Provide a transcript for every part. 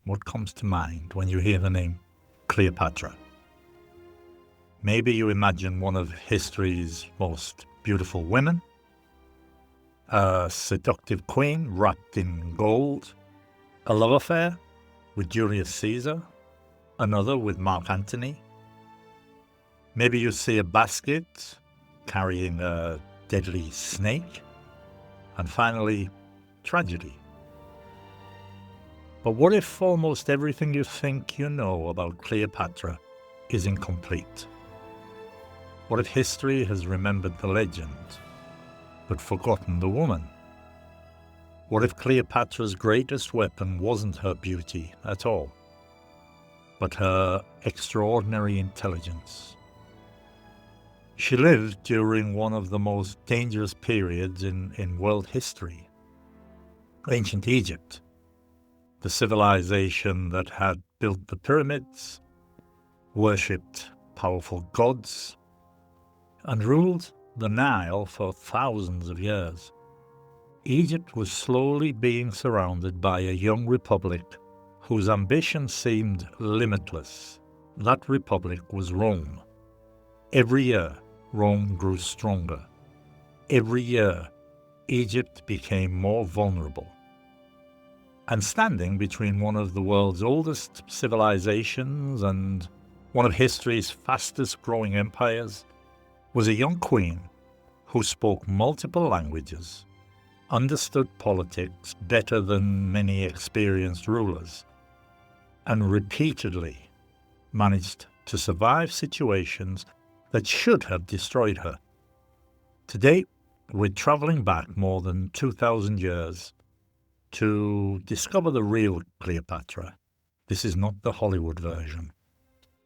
what comes to mind when you hear the name Cleopatra? Maybe you imagine one of history's most beautiful women, a seductive queen wrapped in gold, a love affair with Julius Caesar, another with Mark Antony. Maybe you see a basket carrying a deadly snake, and finally, tragedy. But what if almost everything you think you know about Cleopatra is incomplete? What if history has remembered the legend, but forgotten the woman? What if Cleopatra's greatest weapon wasn't her beauty at all, but her extraordinary intelligence? She lived during one of the most dangerous periods in world history, ancient Egypt, the civilization that had built the pyramids, worshipped powerful gods, and ruled the Nile for thousands of years. Egypt was slowly being surrounded by a young republic whose ambition seemed limitless. That republic was Rome. Every year, Rome grew stronger. Every year, Egypt became more vulnerable. And standing between one of the world's oldest civilizations and one of history's fastest-growing empires was a young queen who spoke multiple languages, understood politics better than many experienced rulers, and repeatedly managed to survive situations that should have destroyed her. Today, we're traveling back more than 2,000 years to discover the real Cleopatra. This is not the Hollywood version,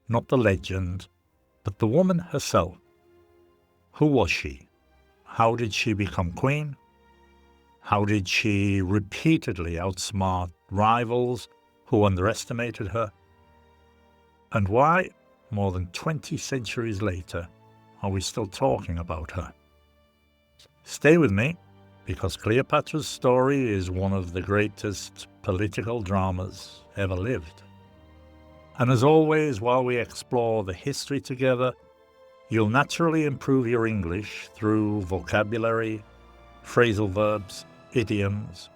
not the legend, but the woman herself. Who was she? How did she become queen? How did she repeatedly outsmart rivals who underestimated her? And why, more than 20 centuries later, are we still talking about her? Stay with me, because Cleopatra's story is one of the greatest political dramas ever lived. And as always, while we explore the history together, you'll naturally improve your English through vocabulary, phrasal verbs, idioms,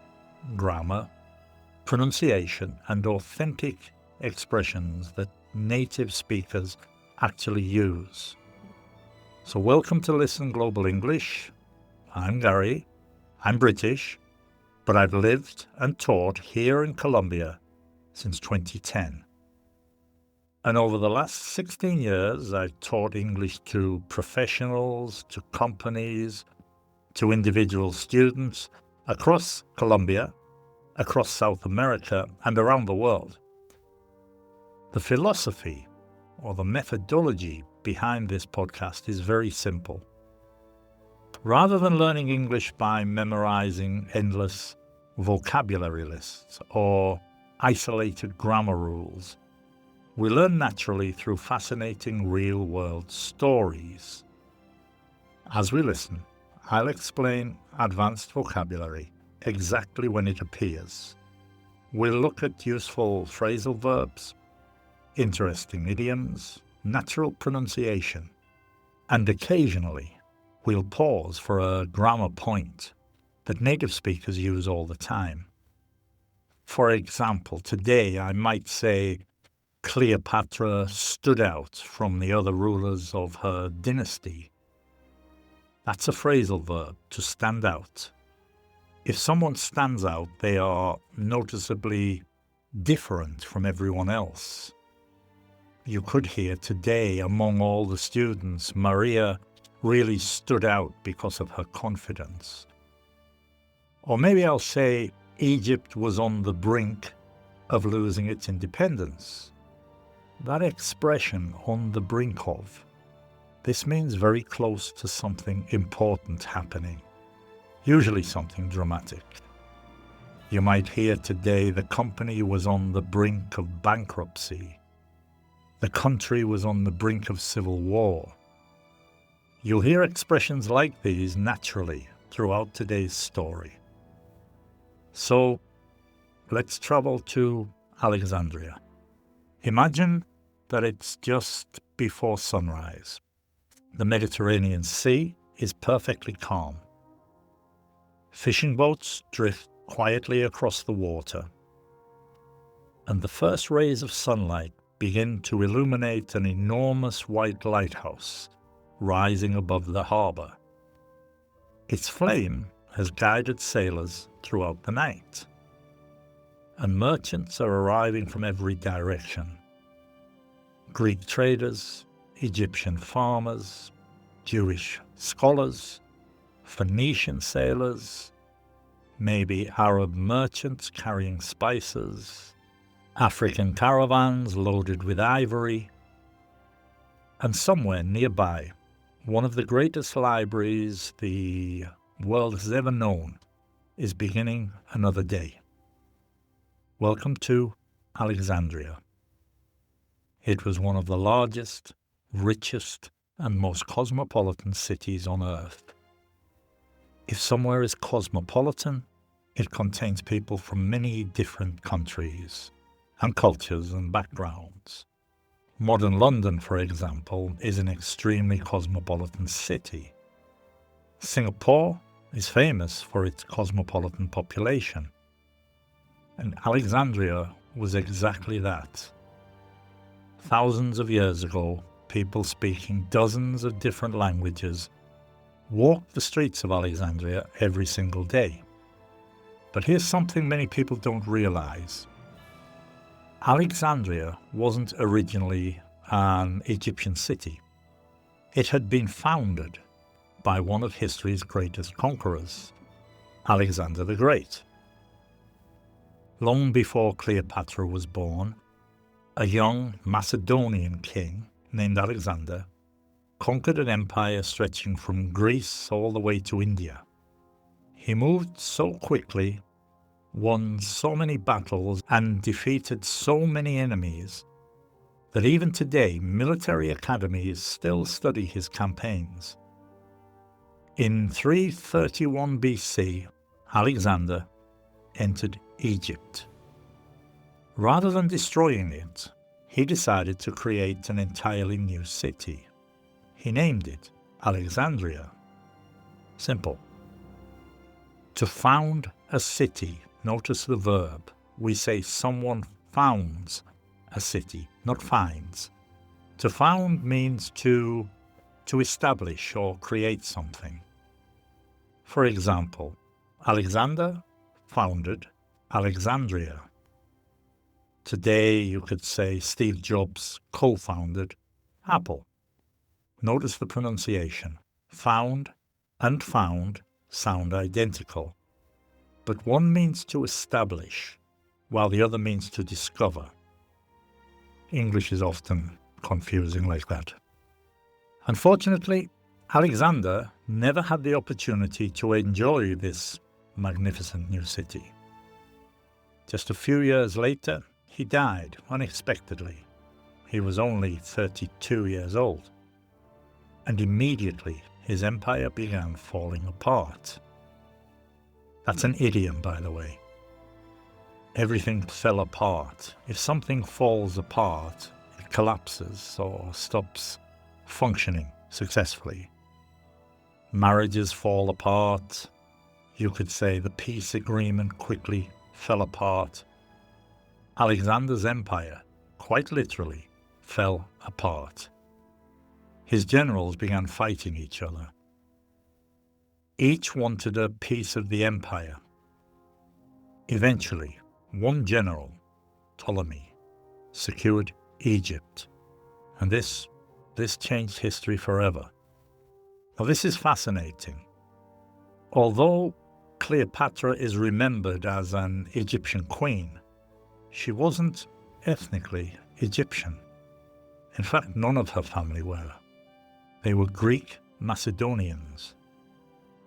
grammar, pronunciation, and authentic expressions that native speakers actually use. So welcome to Listen Global English. I'm Gary. I'm British, but I've lived and taught here in Colombia since 2010. And over the last 16 years, I've taught English to professionals, to companies, to individual students across Colombia, across South America, and around the world. The philosophy or the methodology behind this podcast is very simple. Rather than learning English by memorizing endless vocabulary lists or isolated grammar rules, we learn naturally through fascinating real-world stories. As we listen, I'll explain advanced vocabulary exactly when it appears. We'll look at useful phrasal verbs, interesting idioms, natural pronunciation, and occasionally we'll pause for a grammar point that native speakers use all the time. For example, today I might say Cleopatra stood out from the other rulers of her dynasty. That's a phrasal verb, to stand out. If someone stands out, they are noticeably different from everyone else. You could hear today among all the students, Maria really stood out because of her confidence. Or maybe I'll say Egypt was on the brink of losing its independence. That expression, on the brink of, this means very close to something important happening, usually something dramatic. You might hear today the company was on the brink of bankruptcy. The country was on the brink of civil war. You'll hear expressions like these naturally throughout today's story. So let's travel to Alexandria. Imagine that it's just before sunrise. The Mediterranean Sea is perfectly calm. Fishing boats drift quietly across the water, and the first rays of sunlight begin to illuminate an enormous white lighthouse rising above the harbour. Its flame has guided sailors throughout the night, and merchants are arriving from every direction. Greek traders, Egyptian farmers, Jewish scholars, Phoenician sailors, maybe Arab merchants carrying spices, African caravans loaded with ivory, and somewhere nearby, one of the greatest libraries the world has ever known is beginning another day. Welcome to Alexandria. It was one of the largest, richest, and most cosmopolitan cities on earth. If somewhere is cosmopolitan, it contains people from many different countries and cultures and backgrounds. Modern London, for example, is an extremely cosmopolitan city. Singapore is famous for its cosmopolitan population. And Alexandria was exactly that. Thousands of years ago, people speaking dozens of different languages walked the streets of Alexandria every single day. But here's something many people don't realize. Alexandria wasn't originally an Egyptian city. It had been founded by one of history's greatest conquerors, Alexander the Great. Long before Cleopatra was born, a young Macedonian king named Alexander conquered an empire stretching from Greece all the way to India. He moved so quickly, won so many battles, and defeated so many enemies that even today military academies still study his campaigns. In 331 BC, Alexander entered Egypt. Rather than destroying it, he decided to create an entirely new city. He named it Alexandria. Simple. To found a city, notice the verb. We say someone founds a city, not finds. To found means to establish or create something. For example, Alexander founded Alexandria. Today you could say Steve Jobs co-founded Apple. Notice the pronunciation. Found and found sound identical, but one means to establish, while the other means to discover. English is often confusing like that. Unfortunately, Alexander never had the opportunity to enjoy this magnificent new city. Just a few years later, he died unexpectedly. He was only 32 years old. And immediately his empire began falling apart. That's an idiom, by the way. Everything fell apart. If something falls apart, it collapses or stops functioning successfully. Marriages fall apart. You could say the peace agreement quickly fell apart. Alexander's empire, quite literally, fell apart. His generals began fighting each other. Each wanted a piece of the empire. Eventually, one general, Ptolemy, secured Egypt, and this changed history forever. Now, this is fascinating. Although Cleopatra is remembered as an Egyptian queen, she wasn't ethnically Egyptian. In fact, none of her family were. They were Greek Macedonians.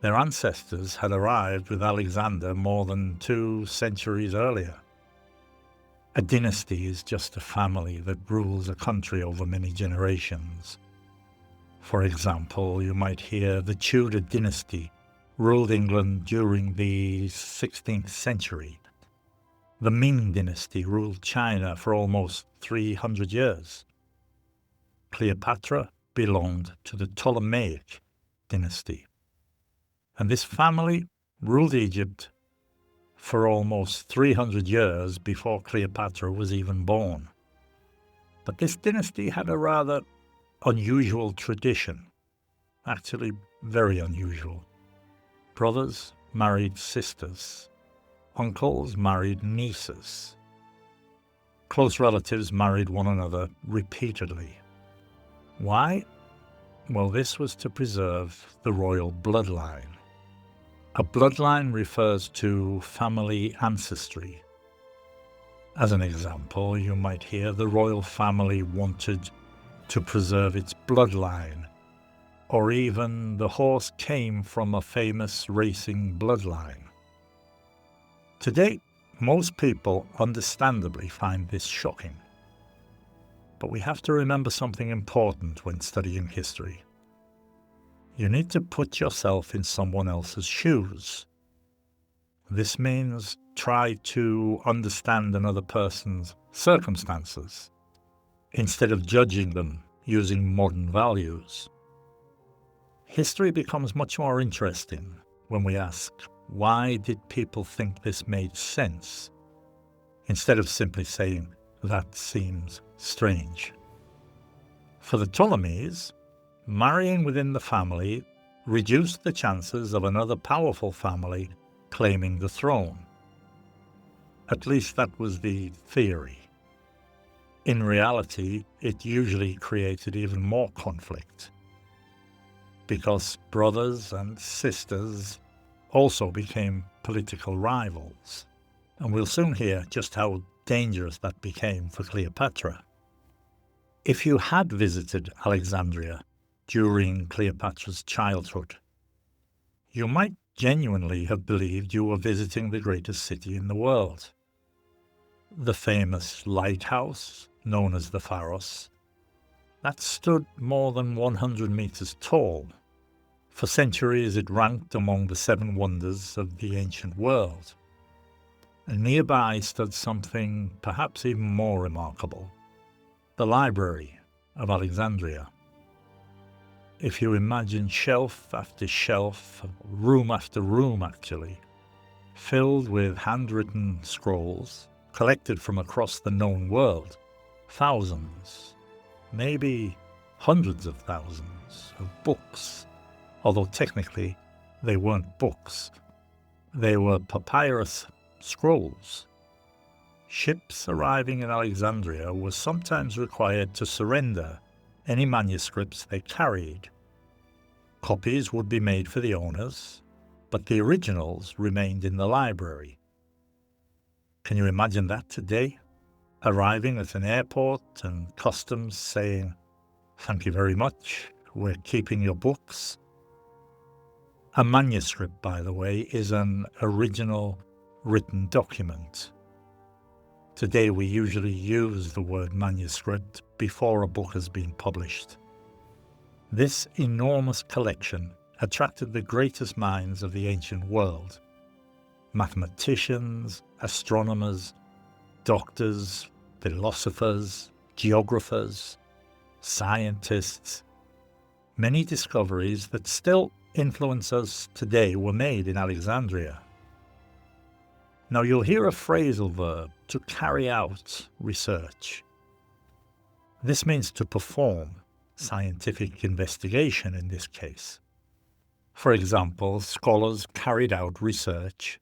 Their ancestors had arrived with Alexander more than 2 centuries earlier. A dynasty is just a family that rules a country over many generations. For example, you might hear the Tudor dynasty ruled England during the 16th century. The Ming dynasty ruled China for almost 300 years. Cleopatra belonged to the Ptolemaic dynasty, and this family ruled Egypt for almost 300 years before Cleopatra was even born. But this dynasty had a rather unusual tradition, actually very unusual. Brothers married sisters, uncles married nieces, close relatives married one another repeatedly. Why? Well, this was to preserve the royal bloodline. A bloodline refers to family ancestry. As an example, you might hear the royal family wanted to preserve its bloodline, or even the horse came from a famous racing bloodline. Today, most people understandably find this shocking. But we have to remember something important when studying history. You need to put yourself in someone else's shoes. This means try to understand another person's circumstances instead of judging them using modern values. History becomes much more interesting when we ask, why did people think this made sense? Instead of simply saying, that seems strange. For the Ptolemies, marrying within the family reduced the chances of another powerful family claiming the throne. At least that was the theory. In reality, it usually created even more conflict, because brothers and sisters also became political rivals, and we'll soon hear just how dangerous that became for Cleopatra. If you had visited Alexandria during Cleopatra's childhood, you might genuinely have believed you were visiting the greatest city in the world. The famous lighthouse, known as the Pharos, that stood more than 100 meters tall. For centuries it ranked among the 7 wonders of the ancient world. And nearby stood something perhaps even more remarkable, the Library of Alexandria. If you imagine shelf after shelf, room after room actually, filled with handwritten scrolls collected from across the known world, thousands, maybe hundreds of thousands of books, although technically they weren't books. They were papyrus scrolls. Ships arriving in Alexandria were sometimes required to surrender any manuscripts they carried. Copies would be made for the owners, but the originals remained in the library. Can you imagine that today? Arriving at an airport and customs saying, "Thank you very much, we're keeping your books." A manuscript, by the way, is an original written document. Today we usually use the word manuscript before a book has been published. This enormous collection attracted the greatest minds of the ancient world. Mathematicians, astronomers, doctors, philosophers, geographers, scientists. Many discoveries that still influence us today were made in Alexandria. Now you'll hear a phrasal verb, to carry out research. This means to perform scientific investigation in this case. For example, scholars carried out research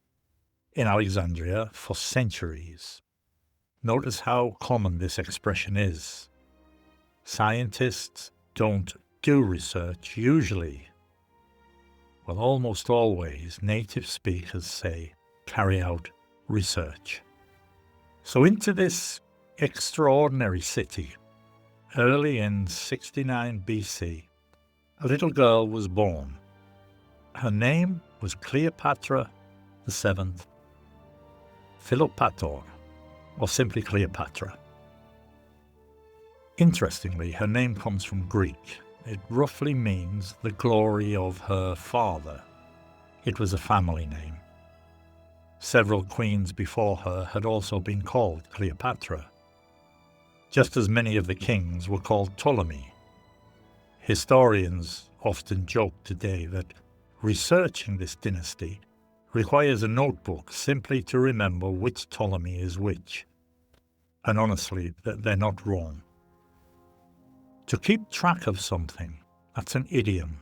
in Alexandria for centuries. Notice how common this expression is. Scientists don't do research usually. Well, almost always native speakers say carry out research. So into this extraordinary city, early in 69 BC, a little girl was born. Her name was Cleopatra VII Philopator, or simply Cleopatra. Interestingly, her name comes from Greek. It roughly means the glory of her father. It was a family name. Several queens before her had also been called Cleopatra, just as many of the kings were called Ptolemy. Historians often joke today that researching this dynasty requires a notebook simply to remember which Ptolemy is which. And honestly, they're not wrong. To keep track of something, that's an idiom.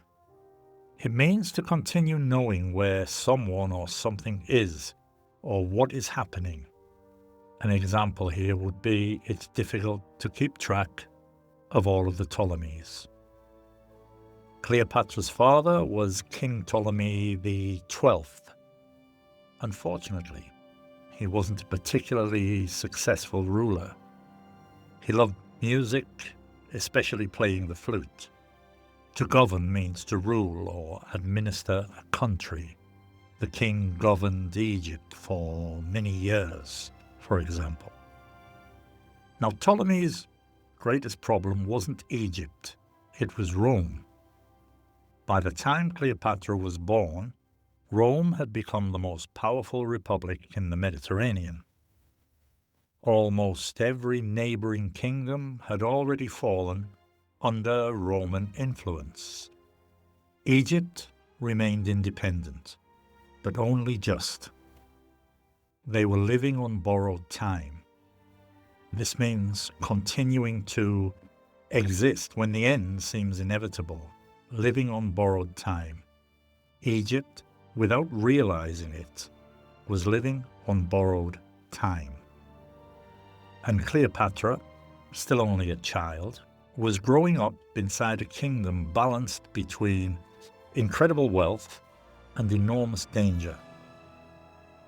It means to continue knowing where someone or something is, or what is happening. An example here would be it's difficult to keep track of all of the Ptolemies. Cleopatra's father was King Ptolemy XIII. Unfortunately, he wasn't a particularly successful ruler. He loved music, especially playing the flute. To govern means to rule or administer a country. The king governed Egypt for many years, for example. Now, Ptolemy's greatest problem wasn't Egypt, it was Rome. By the time Cleopatra was born, Rome had become the most powerful republic in the Mediterranean. Almost every neighboring kingdom had already fallen under Roman influence. Egypt remained independent, but only just. They were living on borrowed time. This means continuing to exist when the end seems inevitable, living on borrowed time. Egypt, without realizing it, was living on borrowed time. And Cleopatra, still only a child, was growing up inside a kingdom balanced between incredible wealth and enormous danger.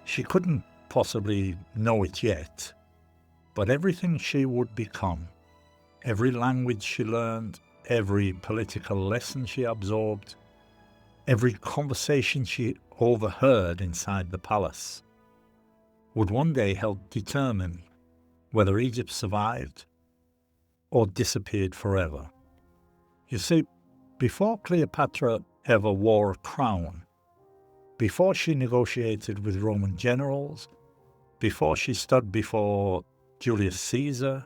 She couldn't possibly know it yet, but everything she would become, every language she learned, every political lesson she absorbed, every conversation she overheard inside the palace, would one day help determine whether Egypt survived or disappeared forever. You see, before Cleopatra ever wore a crown, before she negotiated with Roman generals, before she stood before Julius Caesar,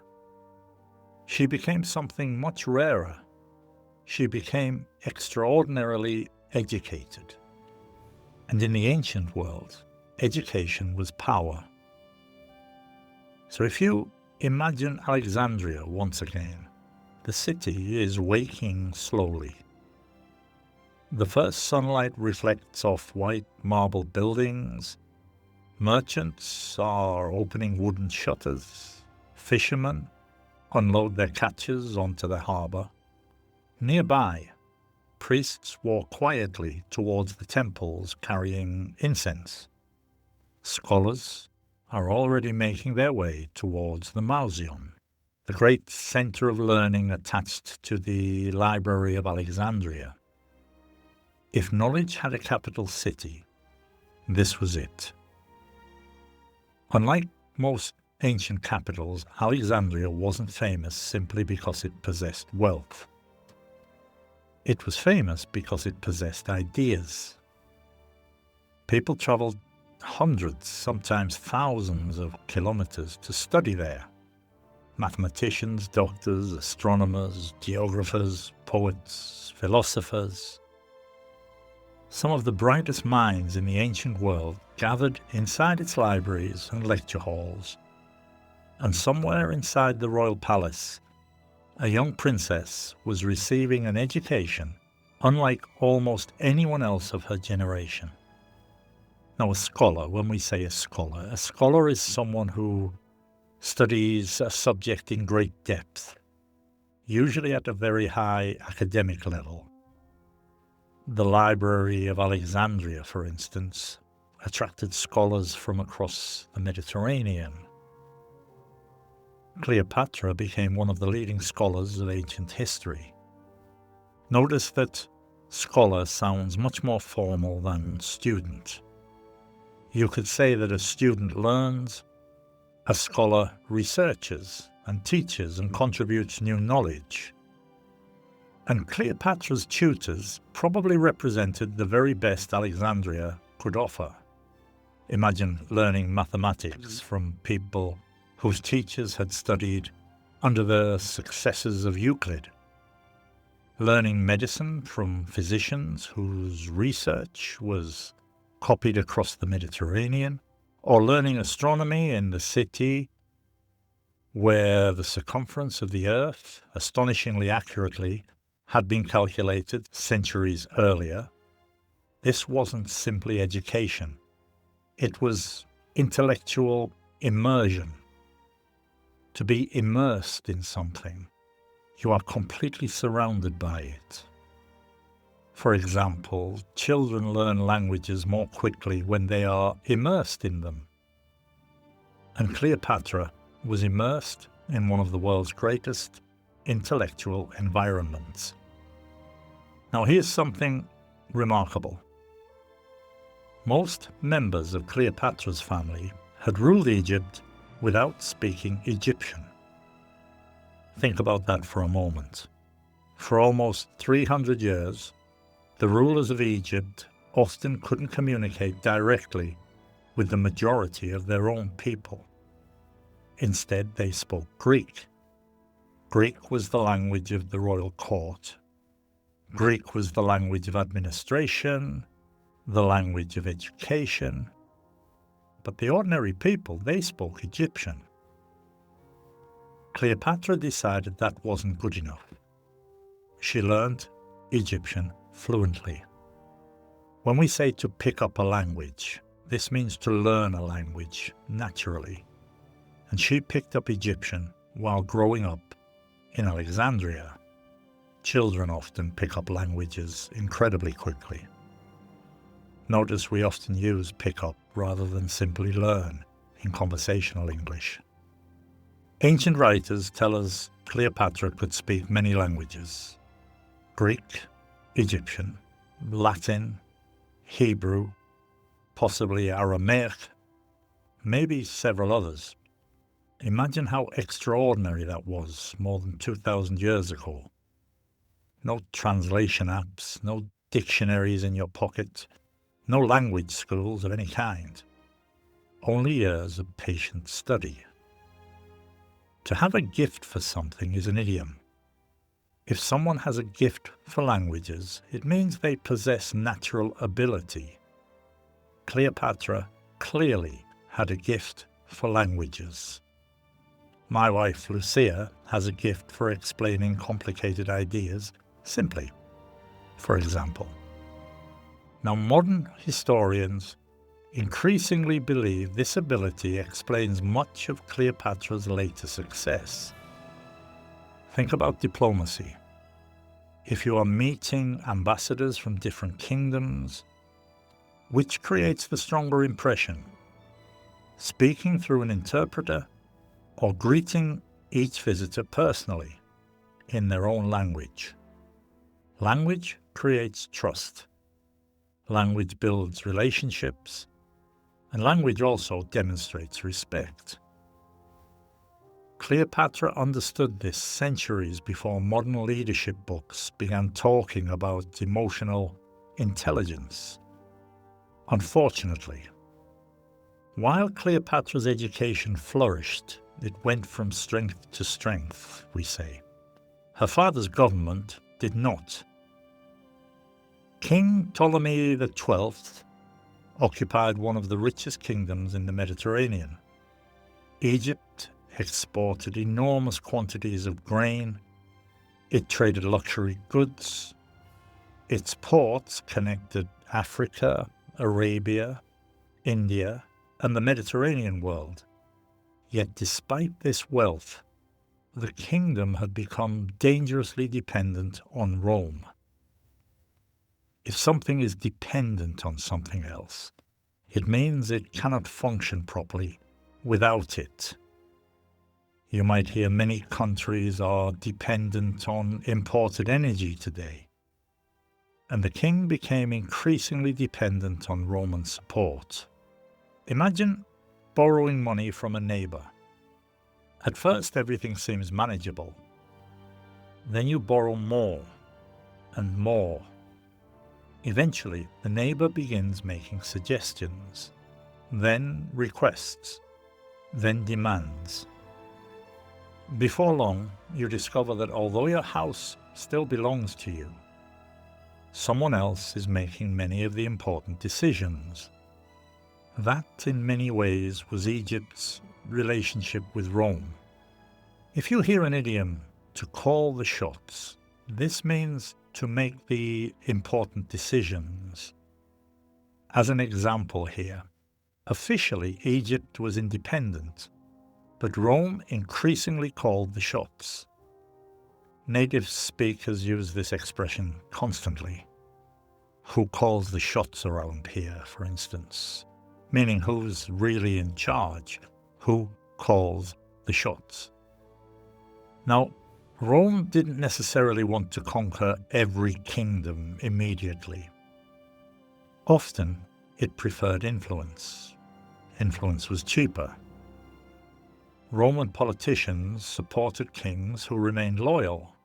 she became something much rarer. She became extraordinarily educated. And in the ancient world, education was power. So if you imagine Alexandria once again, the city is waking slowly. The first sunlight reflects off white marble buildings. Merchants are opening wooden shutters. Fishermen unload their catches onto the harbor. Nearby, priests walk quietly towards the temples carrying incense. Scholars are already making their way towards the Mausoleum, the great center of learning attached to the Library of Alexandria. If knowledge had a capital city, this was it. Unlike most ancient capitals, Alexandria wasn't famous simply because it possessed wealth. It was famous because it possessed ideas. People traveled hundreds, sometimes thousands of kilometers to study there. Mathematicians, doctors, astronomers, geographers, poets, philosophers. Some of the brightest minds in the ancient world gathered inside its libraries and lecture halls. And somewhere inside the royal palace, a young princess was receiving an education unlike almost anyone else of her generation. Now, a scholar, when we say a scholar is someone who studies a subject in great depth, usually at a very high academic level. The Library of Alexandria, for instance, attracted scholars from across the Mediterranean. Cleopatra became one of the leading scholars of ancient history. Notice that scholar sounds much more formal than student. You could say that a student learns, a scholar researches and teaches and contributes new knowledge. And Cleopatra's tutors probably represented the very best Alexandria could offer. Imagine learning mathematics from people whose teachers had studied under the successors of Euclid. Learning medicine from physicians whose research was copied across the Mediterranean, or learning astronomy in the city where the circumference of the Earth, astonishingly accurately, had been calculated centuries earlier. This wasn't simply education. It was intellectual immersion. To be immersed in something, you are completely surrounded by it. For example, children learn languages more quickly when they are immersed in them. And Cleopatra was immersed in one of the world's greatest intellectual environments. Now here's something remarkable. Most members of Cleopatra's family had ruled Egypt without speaking Egyptian. Think about that for a moment. For almost 300 years, the rulers of Egypt often couldn't communicate directly with the majority of their own people. Instead, they spoke Greek. Greek was the language of the royal court. Greek was the language of administration, the language of education. But the ordinary people, they spoke Egyptian. Cleopatra decided that wasn't good enough. She learned Egyptian fluently. When we say to pick up a language, this means to learn a language naturally. And she picked up Egyptian while growing up in Alexandria. Children often pick up languages incredibly quickly. Notice we often use pick up rather than simply learn in conversational English. Ancient writers tell us Cleopatra could speak many languages: Greek, Egyptian, Latin, Hebrew, possibly Aramaic, maybe several others. Imagine how extraordinary that was more than 2,000 years ago. No translation apps, no dictionaries in your pocket, no language schools of any kind. Only years of patient study. To have a gift for something is an idiom. If someone has a gift for languages, it means they possess natural ability. Cleopatra clearly had a gift for languages. My wife, Lucia, has a gift for explaining complicated ideas simply, for example. Now, modern historians increasingly believe this ability explains much of Cleopatra's later success. Think about diplomacy. If you are meeting ambassadors from different kingdoms, which creates the stronger impression? Speaking through an interpreter or greeting each visitor personally in their own language? Language creates trust. Language builds relationships, and language also demonstrates respect. Cleopatra understood this centuries before modern leadership books began talking about emotional intelligence. Unfortunately, while Cleopatra's education flourished, it went from strength to strength, we say. Her father's government did not. King Ptolemy XIII occupied one of the richest kingdoms in the Mediterranean. Egypt exported enormous quantities of grain. It traded luxury goods. Its ports connected Africa, Arabia, India, and the Mediterranean world. Yet despite this wealth, the kingdom had become dangerously dependent on Rome. If something is dependent on something else, it means it cannot function properly without it. You might hear many countries are dependent on imported energy today, and the king became increasingly dependent on Roman support. Imagine borrowing money from a neighbor. At first, everything seems manageable. Then you borrow more and more. Eventually, the neighbor begins making suggestions. then requests, then demands. Before long, you discover that although your house still belongs to you, someone else is making many of the important decisions. That, in many ways, was Egypt's relationship with Rome. If you hear an idiom, to call the shots, this means to make the important decisions. As an example here, officially Egypt was independent, but Rome increasingly called the shots. Native speakers use this expression constantly. Who calls the shots around here, for instance? Meaning who's really in charge? Who calls the shots? Now, Rome didn't necessarily want to conquer every kingdom immediately. Often, it preferred influence. Influence was cheaper. Roman politicians supported kings who remained loyal.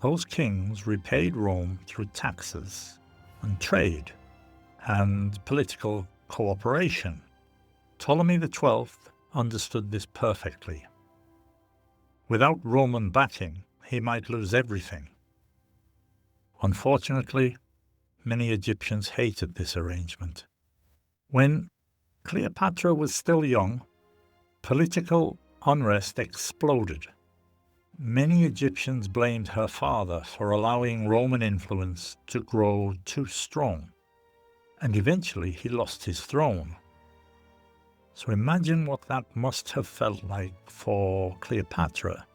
Those kings repaid Rome through taxes and trade and political cooperation. Ptolemy XII understood this perfectly. Without Roman backing, he might lose everything. Unfortunately, many Egyptians hated this arrangement. When Cleopatra was still young, political unrest exploded. Many Egyptians blamed her father for allowing Roman influence to grow too strong, and eventually he lost his throne. So imagine what that must have felt like for Cleopatra.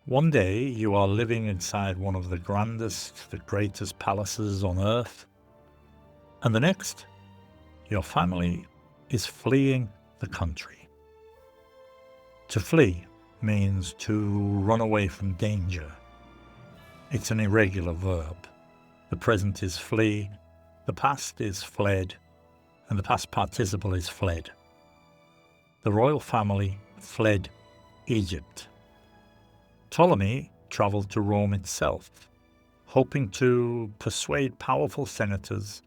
One day you are living inside one of the grandest, the greatest palaces on earth, and the next, your family is fleeing the country. To flee means to run away from danger. It's an irregular verb. The present is flee, the past is fled, and the past participle is fled. The royal family fled Egypt. Ptolemy traveled to Rome itself, hoping to persuade powerful senators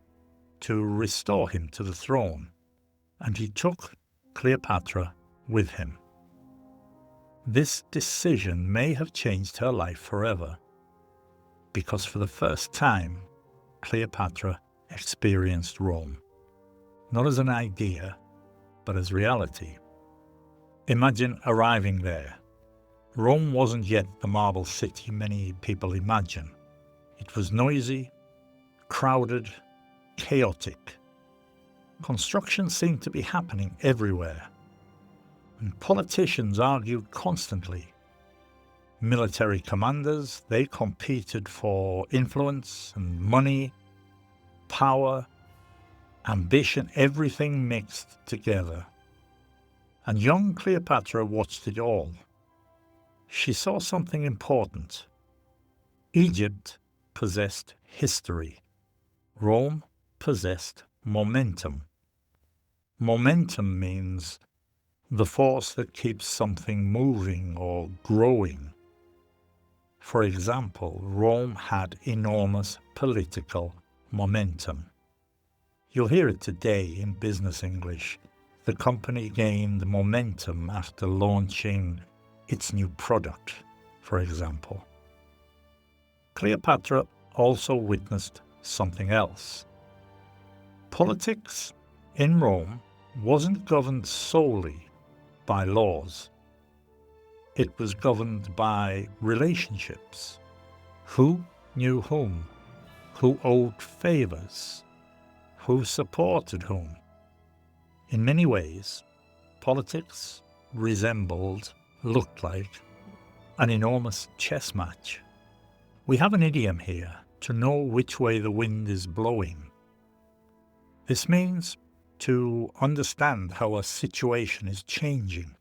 to restore him to the throne, and he took Cleopatra with him. This decision may have changed her life forever, because for the first time, Cleopatra experienced Rome, not as an idea, but as reality. Imagine arriving there. Rome wasn't yet the marble city many people imagine. It was noisy, crowded, chaotic. Construction seemed to be happening everywhere, and politicians argued constantly. Military commanders, they competed for influence and money, power, ambition, everything mixed together. And young Cleopatra watched it all. She saw something important. Egypt possessed history. Rome possessed momentum. Momentum means the force that keeps something moving or growing. For example, Rome had enormous political momentum. You'll hear it today in business English. The company gained momentum after launching its new product, for example. Cleopatra also witnessed something else. Politics in Rome wasn't governed solely by laws. It was governed by relationships. Who knew whom? Who owed favors? Who supported whom? In many ways, politics looked like an enormous chess match. We have an idiom here, to know which way the wind is blowing. This means to understand how a situation is changing.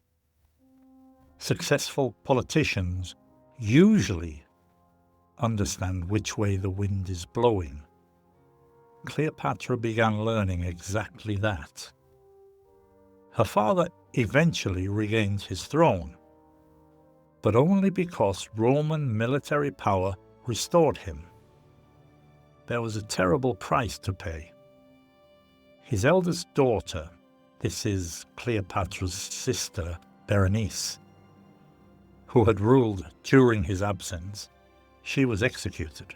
Successful politicians usually understand which way the wind is blowing. Cleopatra began learning exactly that. Her father eventually regained his throne, but only because Roman military power restored him. There was a terrible price to pay. His eldest daughter, this is Cleopatra's sister Berenice, who had ruled during his absence, she was executed.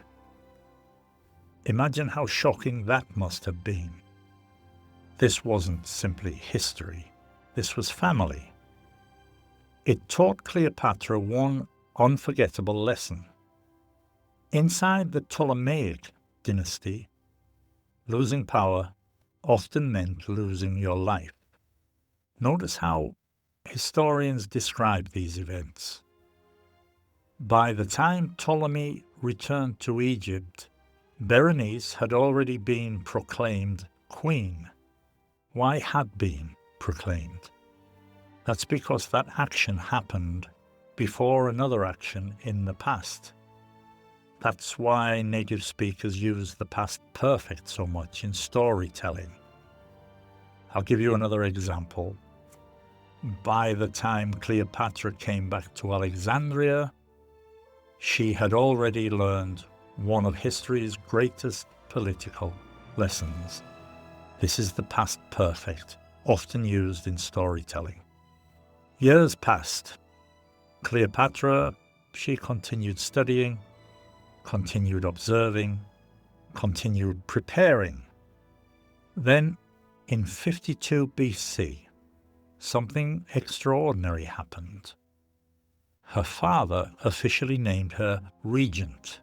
Imagine how shocking that must have been. This wasn't simply history, this was family. It taught Cleopatra one unforgettable lesson. Inside the Ptolemaic dynasty, losing power often meant losing your life. Notice how historians describe these events. By the time Ptolemy returned to Egypt, Berenice had already been proclaimed queen. Why had been proclaimed? That's because that action happened before another action in the past. That's why native speakers use the past perfect so much in storytelling. I'll give you another example. By the time Cleopatra came back to Alexandria, she had already learned one of history's greatest political lessons. This is the past perfect, often used in storytelling. Years passed. Cleopatra, she continued studying, continued observing, continued preparing. Then, in 52 BC, something extraordinary happened. Her father officially named her regent.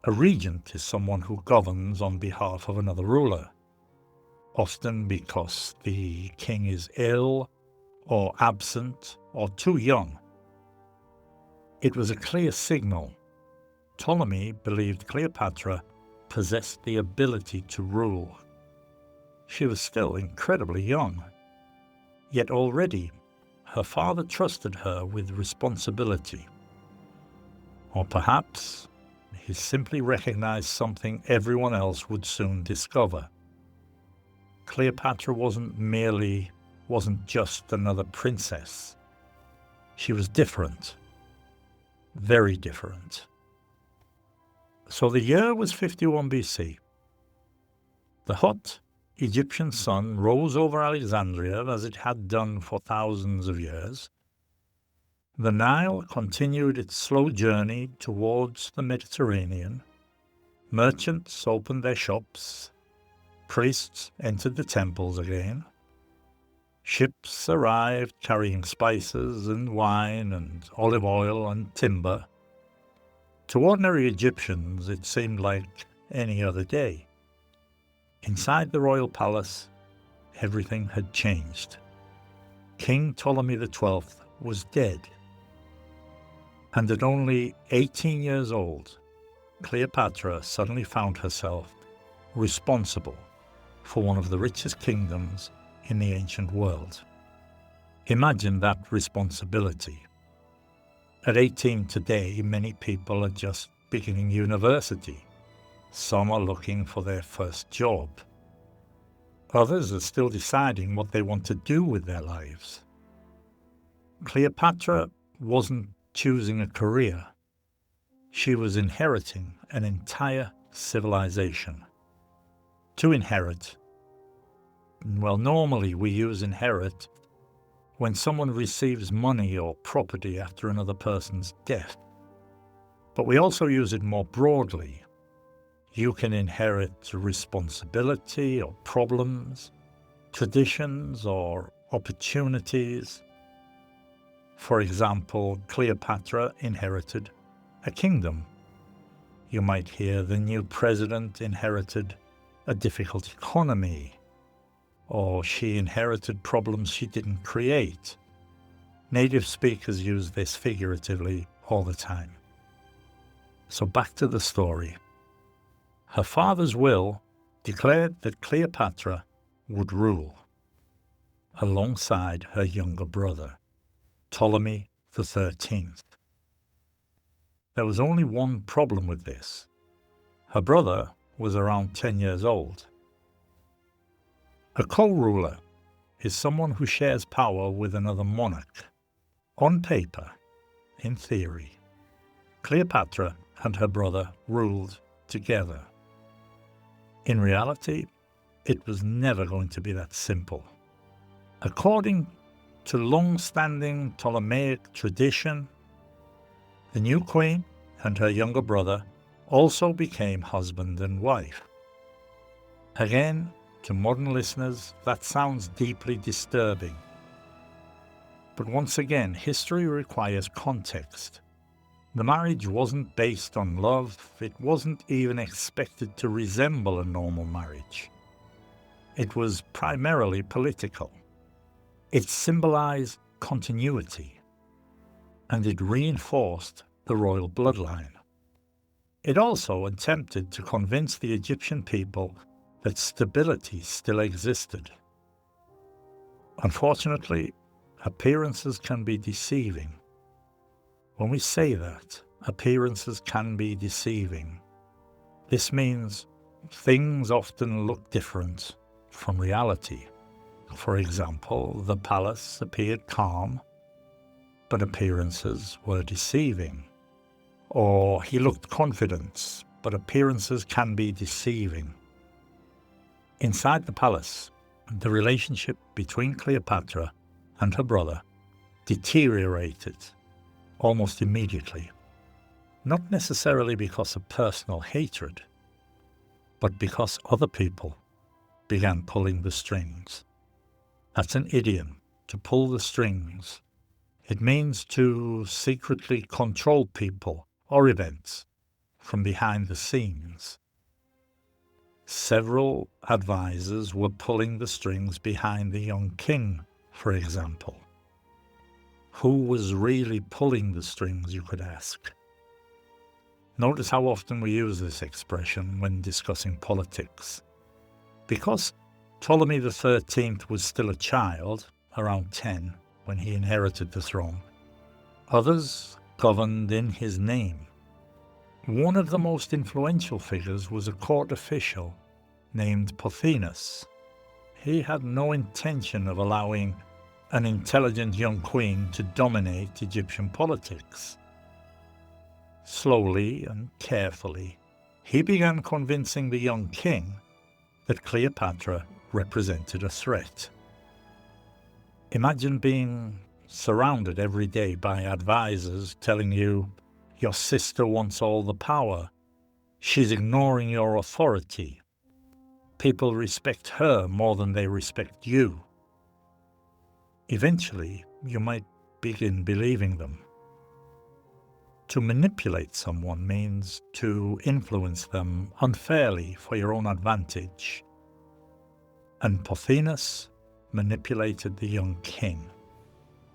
A regent is someone who governs on behalf of another ruler, often because the king is ill or absent or too young. It was a clear signal. Ptolemy believed Cleopatra possessed the ability to rule. She was still incredibly young, yet already her father trusted her with responsibility. Or perhaps he simply recognized something everyone else would soon discover. Cleopatra wasn't just another princess. She was different, very different. So the year was 51 BC. The hot Egyptian sun rose over Alexandria as it had done for thousands of years. The Nile continued its slow journey towards the Mediterranean. Merchants opened their shops. Priests entered the temples again. Ships arrived carrying spices and wine and olive oil and timber. To ordinary Egyptians, it seemed like any other day. Inside the royal palace, everything had changed. King Ptolemy XII was dead. And at only 18 years old, Cleopatra suddenly found herself responsible for one of the richest kingdoms in the ancient world. Imagine that responsibility. At 18 today, many people are just beginning university. Some are looking for their first job. Others are still deciding what they want to do with their lives. Cleopatra wasn't choosing a career. She was inheriting an entire civilization. To inherit, well, normally we use inherit when someone receives money or property after another person's death. But we also use it more broadly. You can inherit responsibility or problems, traditions or opportunities. For example, Cleopatra inherited a kingdom. You might hear the new president inherited a difficult economy, or she inherited problems she didn't create. Native speakers use this figuratively all the time. So back to the story. Her father's will declared that Cleopatra would rule alongside her younger brother, Ptolemy XIII. There was only one problem with this. Her brother was around 10 years old. A co-ruler is someone who shares power with another monarch. On paper, in theory, Cleopatra and her brother ruled together. In reality, it was never going to be that simple. According to long-standing Ptolemaic tradition, the new queen and her younger brother also became husband and wife. Again, to modern listeners, that sounds deeply disturbing. But once again, history requires context. The marriage wasn't based on love. It wasn't even expected to resemble a normal marriage. It was primarily political. It symbolized continuity, and it reinforced the royal bloodline. It also attempted to convince the Egyptian people that stability still existed. Unfortunately, appearances can be deceiving. When we say that, appearances can be deceiving, this means things often look different from reality. For example, the palace appeared calm, but appearances were deceiving. Or he looked confident, but appearances can be deceiving. Inside the palace, the relationship between Cleopatra and her brother deteriorated almost immediately, not necessarily because of personal hatred, but because other people began pulling the strings. That's an idiom, to pull the strings. It means to secretly control people or events from behind the scenes. Several advisors were pulling the strings behind the young king, for example. Who was really pulling the strings, you could ask? Notice how often we use this expression when discussing politics. Because Ptolemy XIII was still a child, around 10, when he inherited the throne, others governed in his name. One of the most influential figures was a court official named Pothinus. He had no intention of allowing an intelligent young queen to dominate Egyptian politics. Slowly and carefully, he began convincing the young king that Cleopatra represented a threat. Imagine being surrounded every day by advisors telling you, your sister wants all the power, she's ignoring your authority, people respect her more than they respect you. Eventually, you might begin believing them. To manipulate someone means to influence them unfairly for your own advantage. And Pothinus manipulated the young king.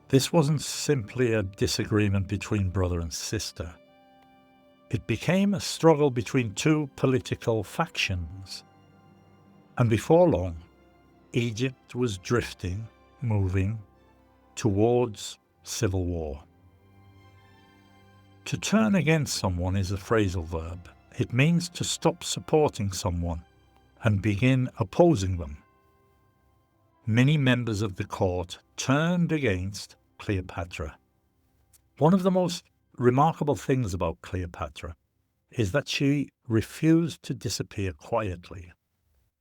This wasn't simply a disagreement between brother and sister. It became a struggle between two political factions. And before long, Egypt was moving towards civil war. To turn against someone is a phrasal verb. It means to stop supporting someone and begin opposing them. Many members of the court turned against Cleopatra. One of the most remarkable things about Cleopatra is that she refused to disappear quietly.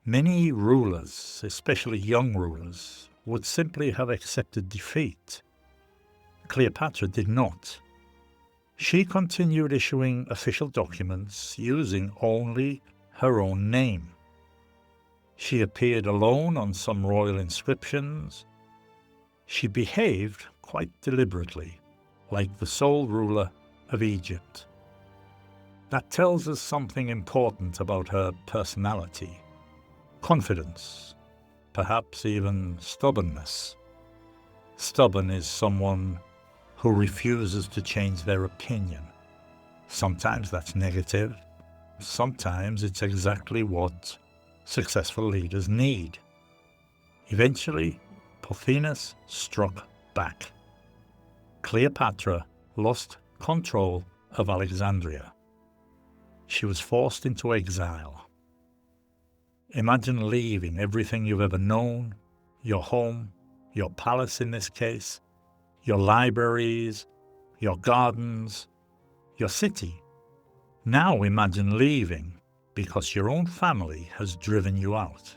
Many rulers, especially young rulers, would simply have accepted defeat. Cleopatra did not. She continued issuing official documents using only her own name. She appeared alone on some royal inscriptions. She behaved quite deliberately, like the sole ruler of Egypt. That tells us something important about her personality. Confidence, perhaps even stubbornness. Stubborn is someone who refuses to change their opinion. Sometimes that's negative. Sometimes it's exactly what successful leaders need. Eventually, Pothinus struck back. Cleopatra lost control of Alexandria. She was forced into exile. Imagine leaving everything you've ever known, your home, your palace in this case, your libraries, your gardens, your city. Now imagine leaving because your own family has driven you out.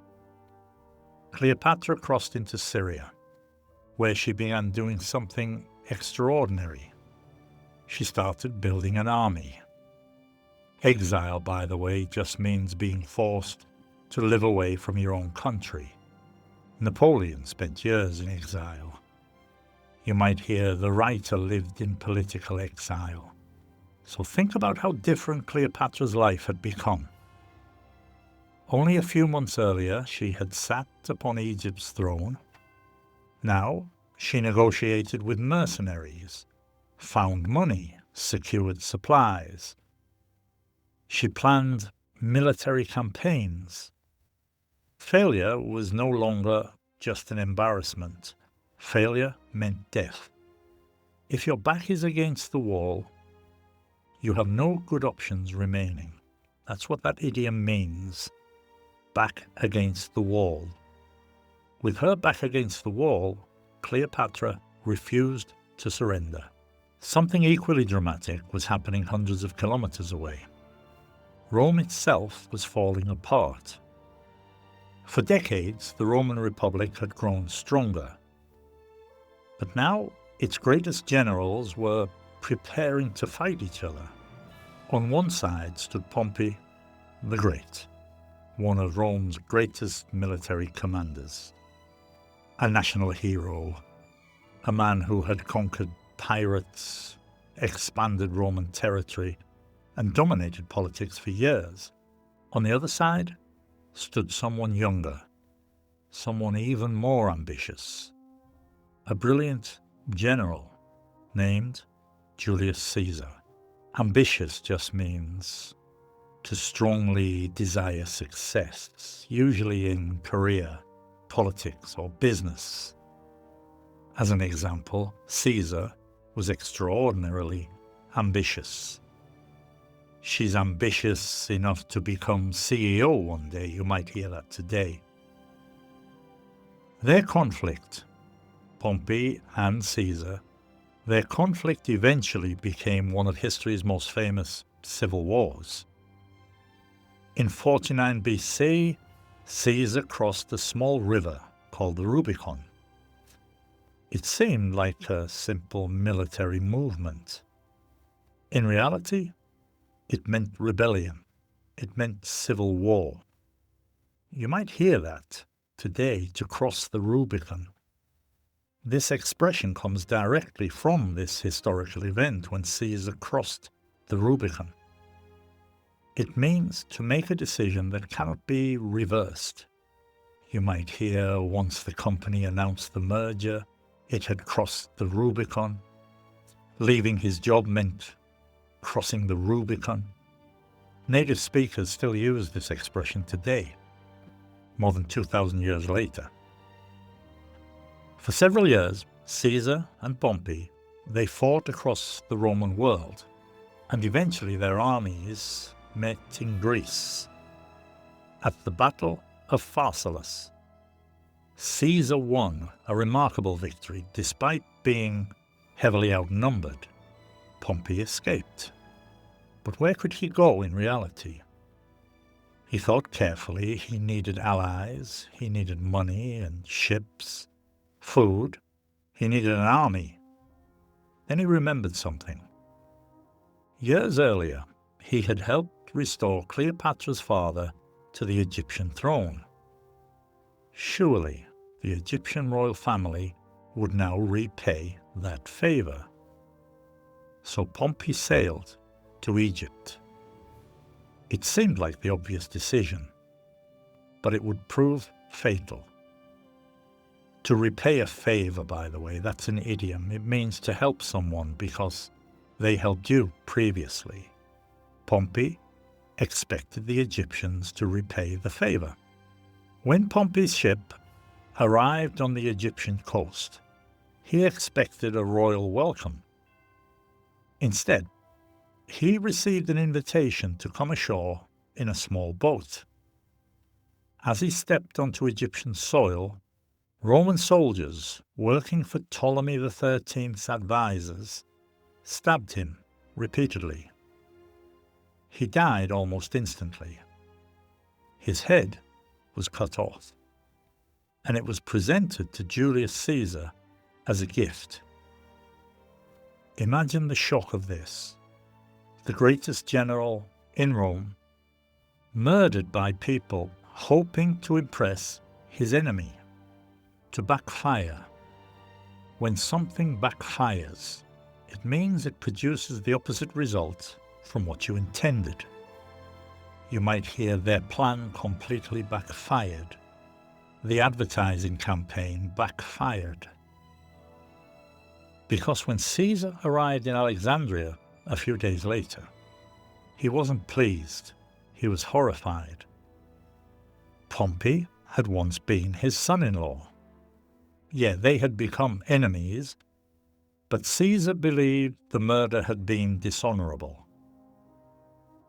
Cleopatra crossed into Syria, where she began doing something extraordinary. She started building an army. Exile, by the way, just means being forced to live away from your own country. Napoleon spent years in exile. You might hear the writer lived in political exile. So think about how different Cleopatra's life had become. Only a few months earlier, she had sat upon Egypt's throne. Now, she negotiated with mercenaries, found money, secured supplies. She planned military campaigns. Failure was no longer just an embarrassment. Failure meant death. If your back is against the wall, you have no good options remaining. That's what that idiom means. Back against the wall. With her back against the wall, Cleopatra refused to surrender. Something equally dramatic was happening hundreds of kilometers away. Rome itself was falling apart. For decades, the Roman Republic had grown stronger. But now, its greatest generals were preparing to fight each other. On one side stood Pompey the Great, one of Rome's greatest military commanders. A national hero, a man who had conquered pirates, expanded Roman territory, and dominated politics for years. On the other side stood someone younger, someone even more ambitious, a brilliant general named Julius Caesar. Ambitious just means to strongly desire success, usually in career, politics, or business. As an example, Caesar was extraordinarily ambitious. She's ambitious enough to become CEO one day. You might hear that today. Their conflict, Pompey and Caesar, their conflict eventually became one of history's most famous civil wars. In 49 BC, Caesar crossed a small river called the Rubicon. It seemed like a simple military movement. In reality, it meant rebellion. It meant civil war. You might hear that today, to cross the Rubicon. This expression comes directly from this historical event when Caesar crossed the Rubicon. It means to make a decision that cannot be reversed. You might hear once the company announced the merger, it had crossed the Rubicon. Leaving his job meant crossing the Rubicon. Native speakers still use this expression today, more than 2,000 years later. For several years, Caesar and Pompey, they fought across the Roman world, and eventually their armies met in Greece. At the Battle of Pharsalus, Caesar won a remarkable victory. Despite being heavily outnumbered, Pompey escaped. But where could he go in reality? He thought carefully. He needed allies, he needed money and ships, food, he needed an army. Then he remembered something. Years earlier, he had helped restore Cleopatra's father to the Egyptian throne. Surely the Egyptian royal family would now repay that favor. So Pompey sailed to Egypt. It seemed like the obvious decision, but it would prove fatal. To repay a favor, by the way, that's an idiom. It means to help someone because they helped you previously. Pompey expected the Egyptians to repay the favor. When Pompey's ship arrived on the Egyptian coast, he expected a royal welcome. Instead, he received an invitation to come ashore in a small boat. As he stepped onto Egyptian soil, Roman soldiers working for Ptolemy XIII's advisors stabbed him repeatedly. He died almost instantly. His head was cut off. and it was presented to Julius Caesar as a gift. Imagine the shock of this. The greatest general in Rome, murdered by people hoping to impress his enemy, to backfire. When something backfires, it means it produces the opposite result from what you intended. You might hear their plan completely backfired. The advertising campaign backfired. Because when Caesar arrived in Alexandria a few days later, he wasn't pleased, he was horrified. Pompey had once been his son-in-law. Yeah, they had become enemies, but Caesar believed the murder had been dishonorable.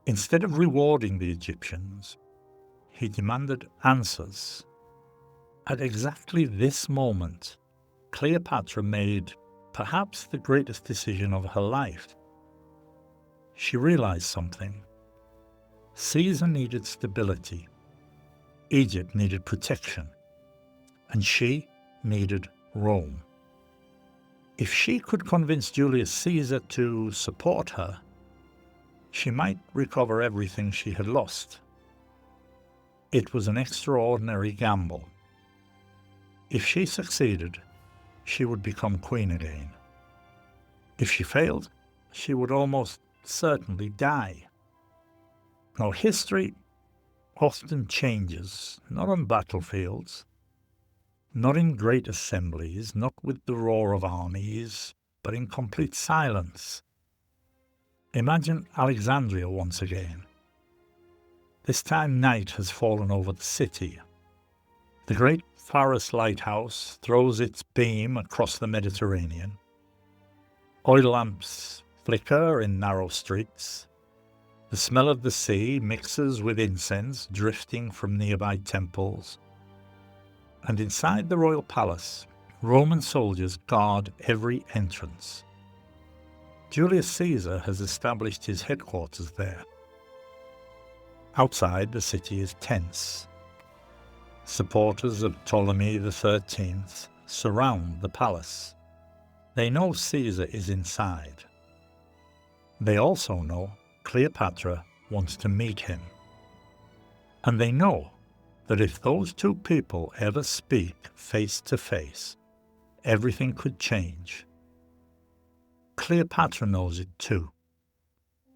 Instead of rewarding the Egyptians, he demanded answers. At exactly this moment, Cleopatra made perhaps the greatest decision of her life. She realized something. Caesar needed stability, Egypt needed protection, and she needed Rome. If she could convince Julius Caesar to support her, she might recover everything she had lost. It was an extraordinary gamble. If she succeeded, she would become queen again. If she failed, she would almost certainly die. Now, history often changes, not on battlefields, not in great assemblies, not with the roar of armies, but in complete silence. Imagine Alexandria once again. This time night has fallen over the city. The great Pharos lighthouse throws its beam across the Mediterranean. Oil lamps flicker in narrow streets. The smell of the sea mixes with incense drifting from nearby temples. And inside the royal palace, Roman soldiers guard every entrance. Julius Caesar has established his headquarters there. Outside, the city is tense. Supporters of Ptolemy XIII surround the palace. They know Caesar is inside. They also know Cleopatra wants to meet him. And they know that if those two people ever speak face to face, everything could change. Cleopatra knows it too.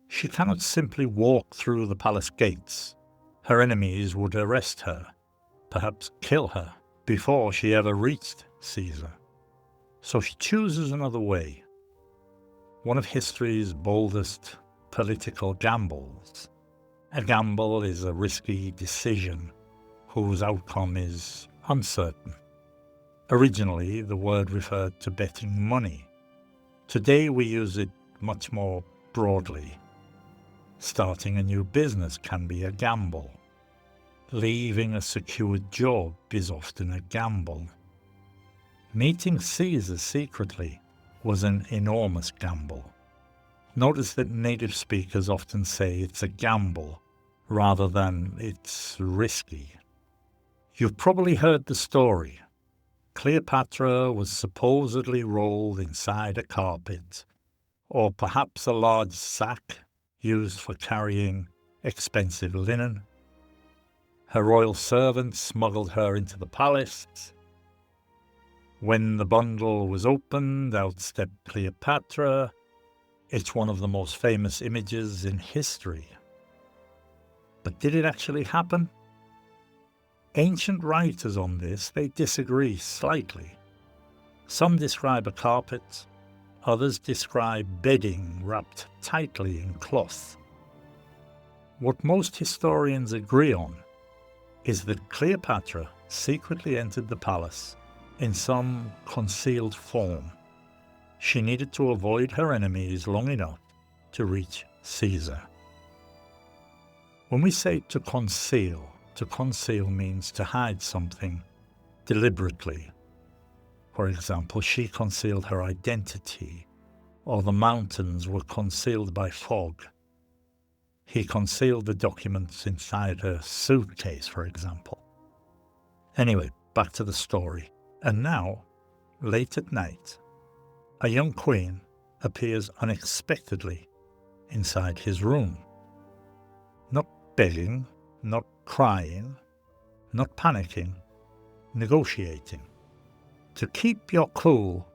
She cannot simply walk through the palace gates. Her enemies would arrest her, perhaps kill her, before she ever reached Caesar. So she chooses another way. One of history's boldest political gambles. A gamble is a risky decision whose outcome is uncertain. Originally, the word referred to betting money. Today we use it much more broadly. Starting a new business can be a gamble. Leaving a secured job is often a gamble. Meeting Caesar secretly was an enormous gamble. Notice that native speakers often say it's a gamble rather than it's risky. You've probably heard the story. Cleopatra was supposedly rolled inside a carpet, or perhaps a large sack used for carrying expensive linen. Her royal servants smuggled her into the palace. When the bundle was opened, out stepped Cleopatra. It's one of the most famous images in history. But did it actually happen? Ancient writers on this, they disagree slightly. Some describe a carpet, others describe bedding wrapped tightly in cloth. What most historians agree on is that Cleopatra secretly entered the palace in some concealed form. She needed to avoid her enemies long enough to reach Caesar. When we say to conceal means to hide something deliberately. For example, she concealed her identity, or the mountains were concealed by fog. He concealed the documents inside her suitcase, for example. Anyway, back to the story. And now, late at night, a young queen appears unexpectedly inside his room. Not begging, not crying, not panicking, negotiating. To keep your cool,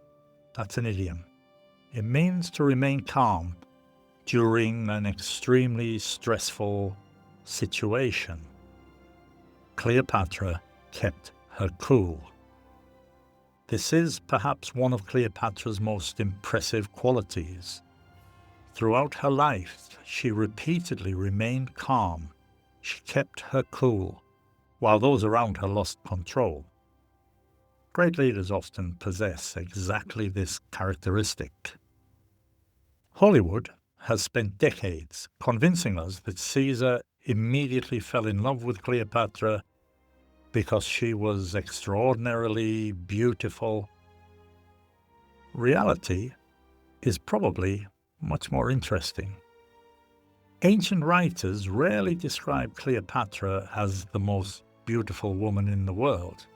that's an idiom. It means to remain calm during an extremely stressful situation. Cleopatra kept her cool. This is perhaps one of Cleopatra's most impressive qualities. Throughout her life, she repeatedly remained calm. She kept her cool, while those around her lost control. Great leaders often possess exactly this characteristic. Hollywood has spent decades convincing us that Caesar immediately fell in love with Cleopatra because she was extraordinarily beautiful. Reality is probably much more interesting. Ancient writers rarely describe Cleopatra as the most beautiful woman in the world.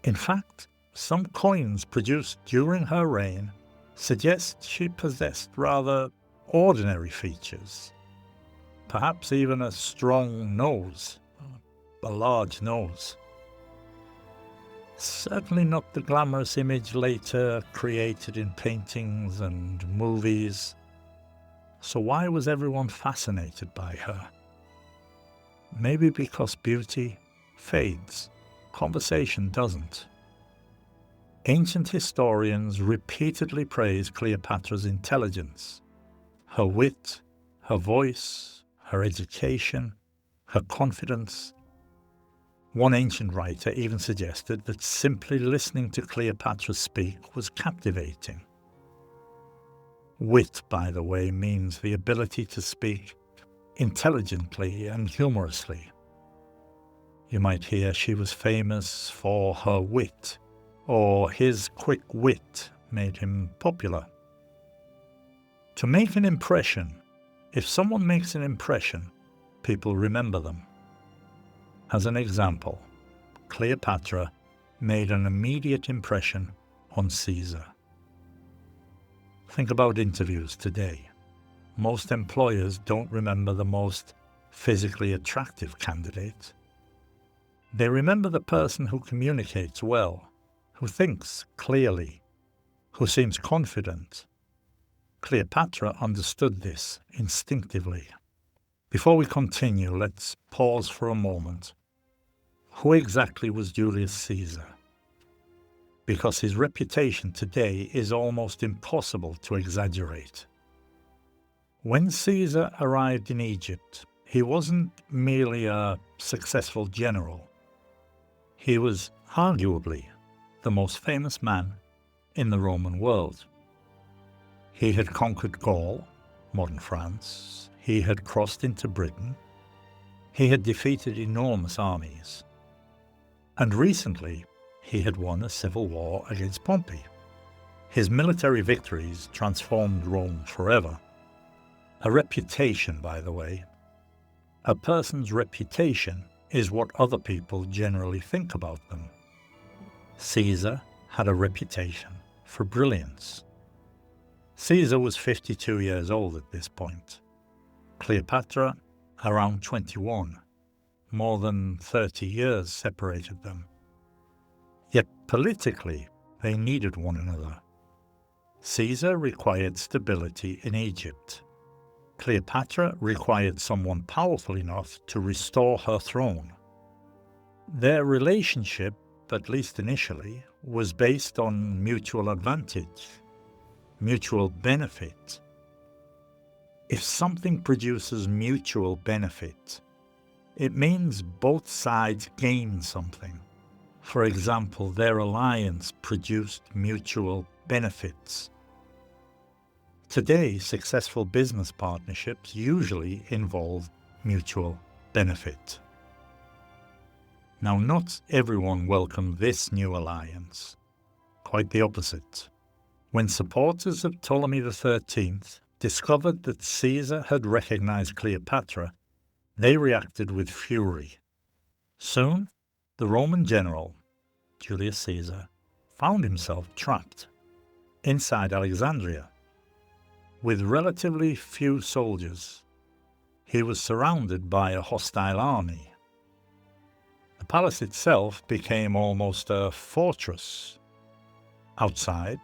In fact, some coins produced during her reign suggest she possessed rather ordinary features, perhaps even a strong nose, a large nose. Certainly not the glamorous image later created in paintings and movies. So why was everyone fascinated by her? Maybe because beauty fades, conversation doesn't. Ancient historians repeatedly praise Cleopatra's intelligence, her wit, her voice, her education, her confidence. One ancient writer even suggested that simply listening to Cleopatra speak was captivating. Wit, by the way, means the ability to speak intelligently and humorously. You might hear she was famous for her wit, or his quick wit made him popular. To make an impression, if someone makes an impression, people remember them. As an example, Cleopatra made an immediate impression on Caesar. Think about interviews today. Most employers don't remember the most physically attractive candidate. They remember the person who communicates well, who thinks clearly, who seems confident. Cleopatra understood this instinctively. Before we continue, let's pause for a moment. Who exactly was Julius Caesar? Because his reputation today is almost impossible to exaggerate. When Caesar arrived in Egypt, he wasn't merely a successful general. He was arguably the most famous man in the Roman world. He had conquered Gaul, modern France. He had crossed into Britain. He had defeated enormous armies. And recently, he had won a civil war against Pompey. His military victories transformed Rome forever. A reputation, by the way. A person's reputation is what other people generally think about them. Caesar had a reputation for brilliance. Caesar was 52 years old at this point. Cleopatra, around 21. More than 30 years separated them. Yet politically, they needed one another. Caesar required stability in Egypt. Cleopatra required someone powerful enough to restore her throne. Their relationship, at least initially, was based on mutual advantage, mutual benefit. If something produces mutual benefit, it means both sides gain something. For example, their alliance produced mutual benefits. Today, successful business partnerships usually involve mutual benefit. Now, not everyone welcomed this new alliance. Quite the opposite. When supporters of Ptolemy XIII discovered that Caesar had recognized Cleopatra, they reacted with fury. Soon, The Roman general, Julius Caesar, found himself trapped inside Alexandria with relatively few soldiers. He was surrounded by a hostile army. The palace itself became almost a fortress. Outside,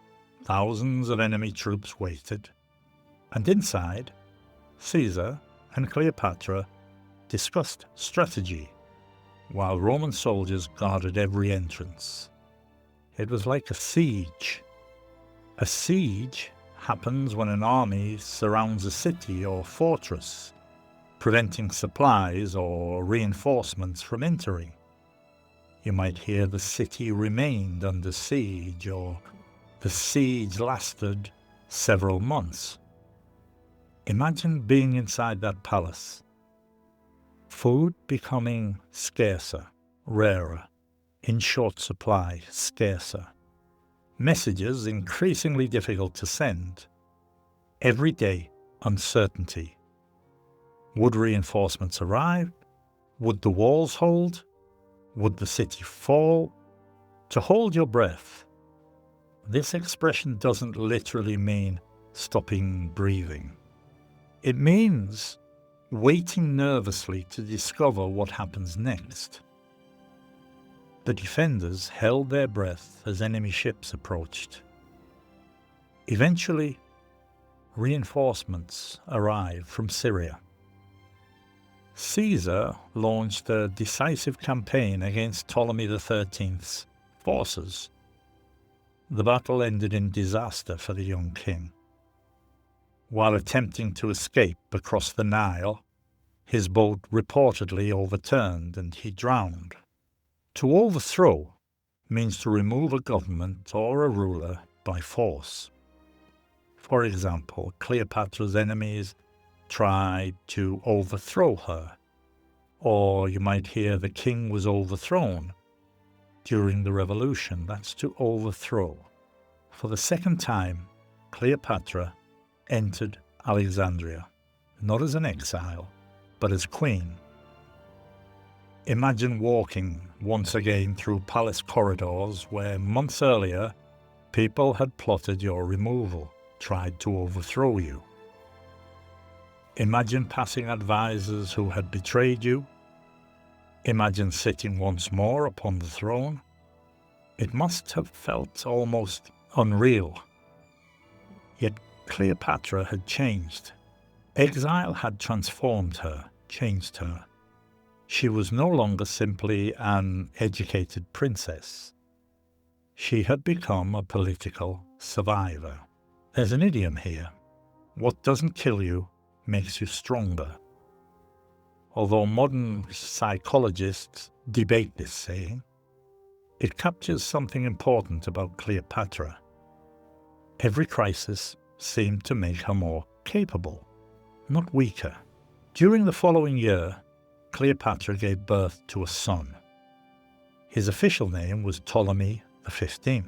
thousands of enemy troops waited, and inside, Caesar and Cleopatra discussed strategy, while Roman soldiers guarded every entrance. It was like a siege. A siege happens when an army surrounds a city or fortress, preventing supplies or reinforcements from entering. You might hear the city remained under siege, or the siege lasted several months. Imagine being inside that palace. Food becoming scarcer, rarer, in short supply, scarcer. Messages increasingly difficult to send. Every day, uncertainty. Would reinforcements arrive? Would the walls hold? Would the city fall? To hold your breath. This expression doesn't literally mean stopping breathing. It means waiting nervously to discover what happens next. The defenders held their breath as enemy ships approached. Eventually, reinforcements arrived from Syria. Caesar launched a decisive campaign against Ptolemy XIII's forces. The battle ended in disaster for the young king. While attempting to escape across the Nile, his boat reportedly overturned and he drowned. To overthrow means to remove a government or a ruler by force. For example, Cleopatra's enemies tried to overthrow her, or you might hear the king was overthrown during the revolution. That's to overthrow. For the second time, Cleopatra entered Alexandria, not as an exile, but as queen. Imagine walking once again through palace corridors where months earlier people had plotted your removal, tried to overthrow you. Imagine passing advisors who had betrayed you. Imagine sitting once more upon the throne. It must have felt almost unreal. Yet Cleopatra had changed. Exile had transformed her, changed her. She was no longer simply an educated princess. She had become a political survivor. There's an idiom here. What doesn't kill you makes you stronger. Although modern psychologists debate this saying, it captures something important about Cleopatra. Every crisis seemed to make her more capable, not weaker. During the following year, Cleopatra gave birth to a son. His official name was Ptolemy XV.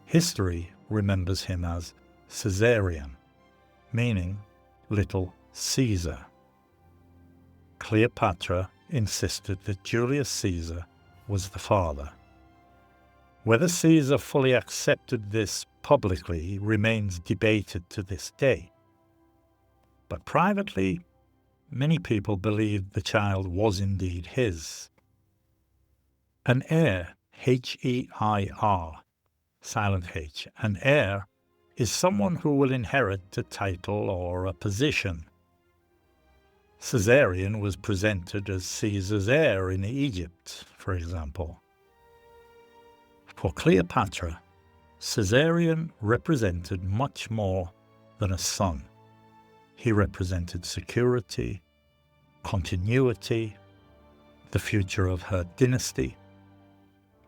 History remembers him as Caesarion, meaning Little Caesar. Cleopatra insisted that Julius Caesar was the father. Whether Caesar fully accepted this publicly remains debated to this day. But privately, many people believed the child was indeed his. An heir, H-E-I-R, silent H, an heir is someone who will inherit a title or a position. Caesarion was presented as Caesar's heir in Egypt, for example. For Cleopatra, Caesarion represented much more than a son. He represented security, continuity, the future of her dynasty.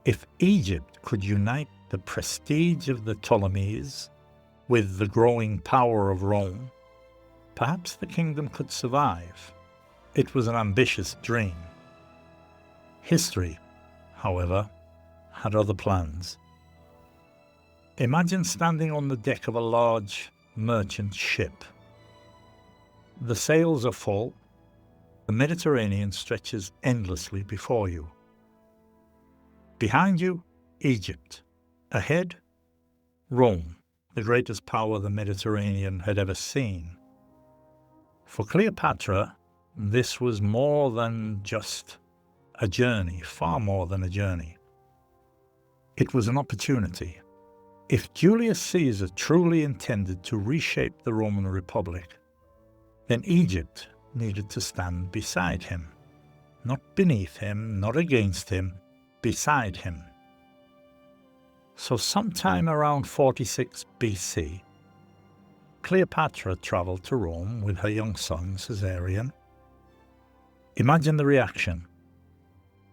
If Egypt could unite the prestige of the Ptolemies with the growing power of Rome, perhaps the kingdom could survive. It was an ambitious dream. History, however, had other plans. Imagine standing on the deck of a large merchant ship. The sails are full. The Mediterranean stretches endlessly before you. Behind you, Egypt. Ahead, Rome, the greatest power the Mediterranean had ever seen. For Cleopatra, this was more than just a journey, far more than a journey. It was an opportunity. If Julius Caesar truly intended to reshape the Roman Republic, then Egypt needed to stand beside him. Not beneath him, not against him, beside him. So sometime around 46 BC, Cleopatra traveled to Rome with her young son, Caesarion. Imagine the reaction.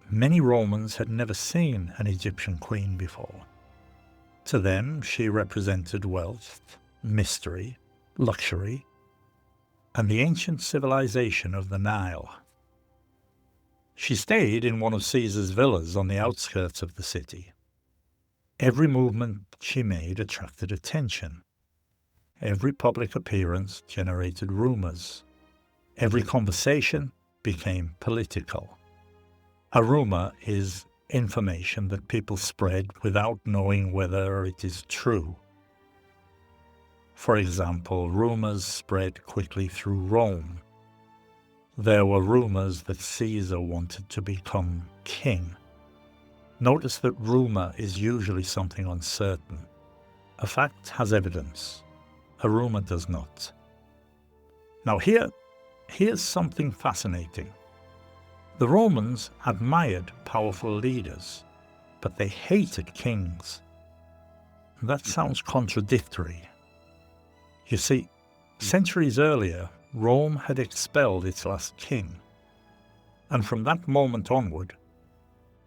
Many Romans had never seen an Egyptian queen before. To them, she represented wealth, mystery, luxury, and the ancient civilization of the Nile. She stayed in one of Caesar's villas on the outskirts of the city. Every movement she made attracted attention. Every public appearance generated rumors. Every conversation became political. A rumor is information that people spread without knowing whether it is true. For example, rumors spread quickly through Rome. There were rumors that Caesar wanted to become king. Notice that rumor is usually something uncertain. A fact has evidence. A rumor does not. Now here's something fascinating. The Romans admired powerful leaders, but they hated kings. That sounds contradictory. You see, centuries earlier, Rome had expelled its last king, and from that moment onward,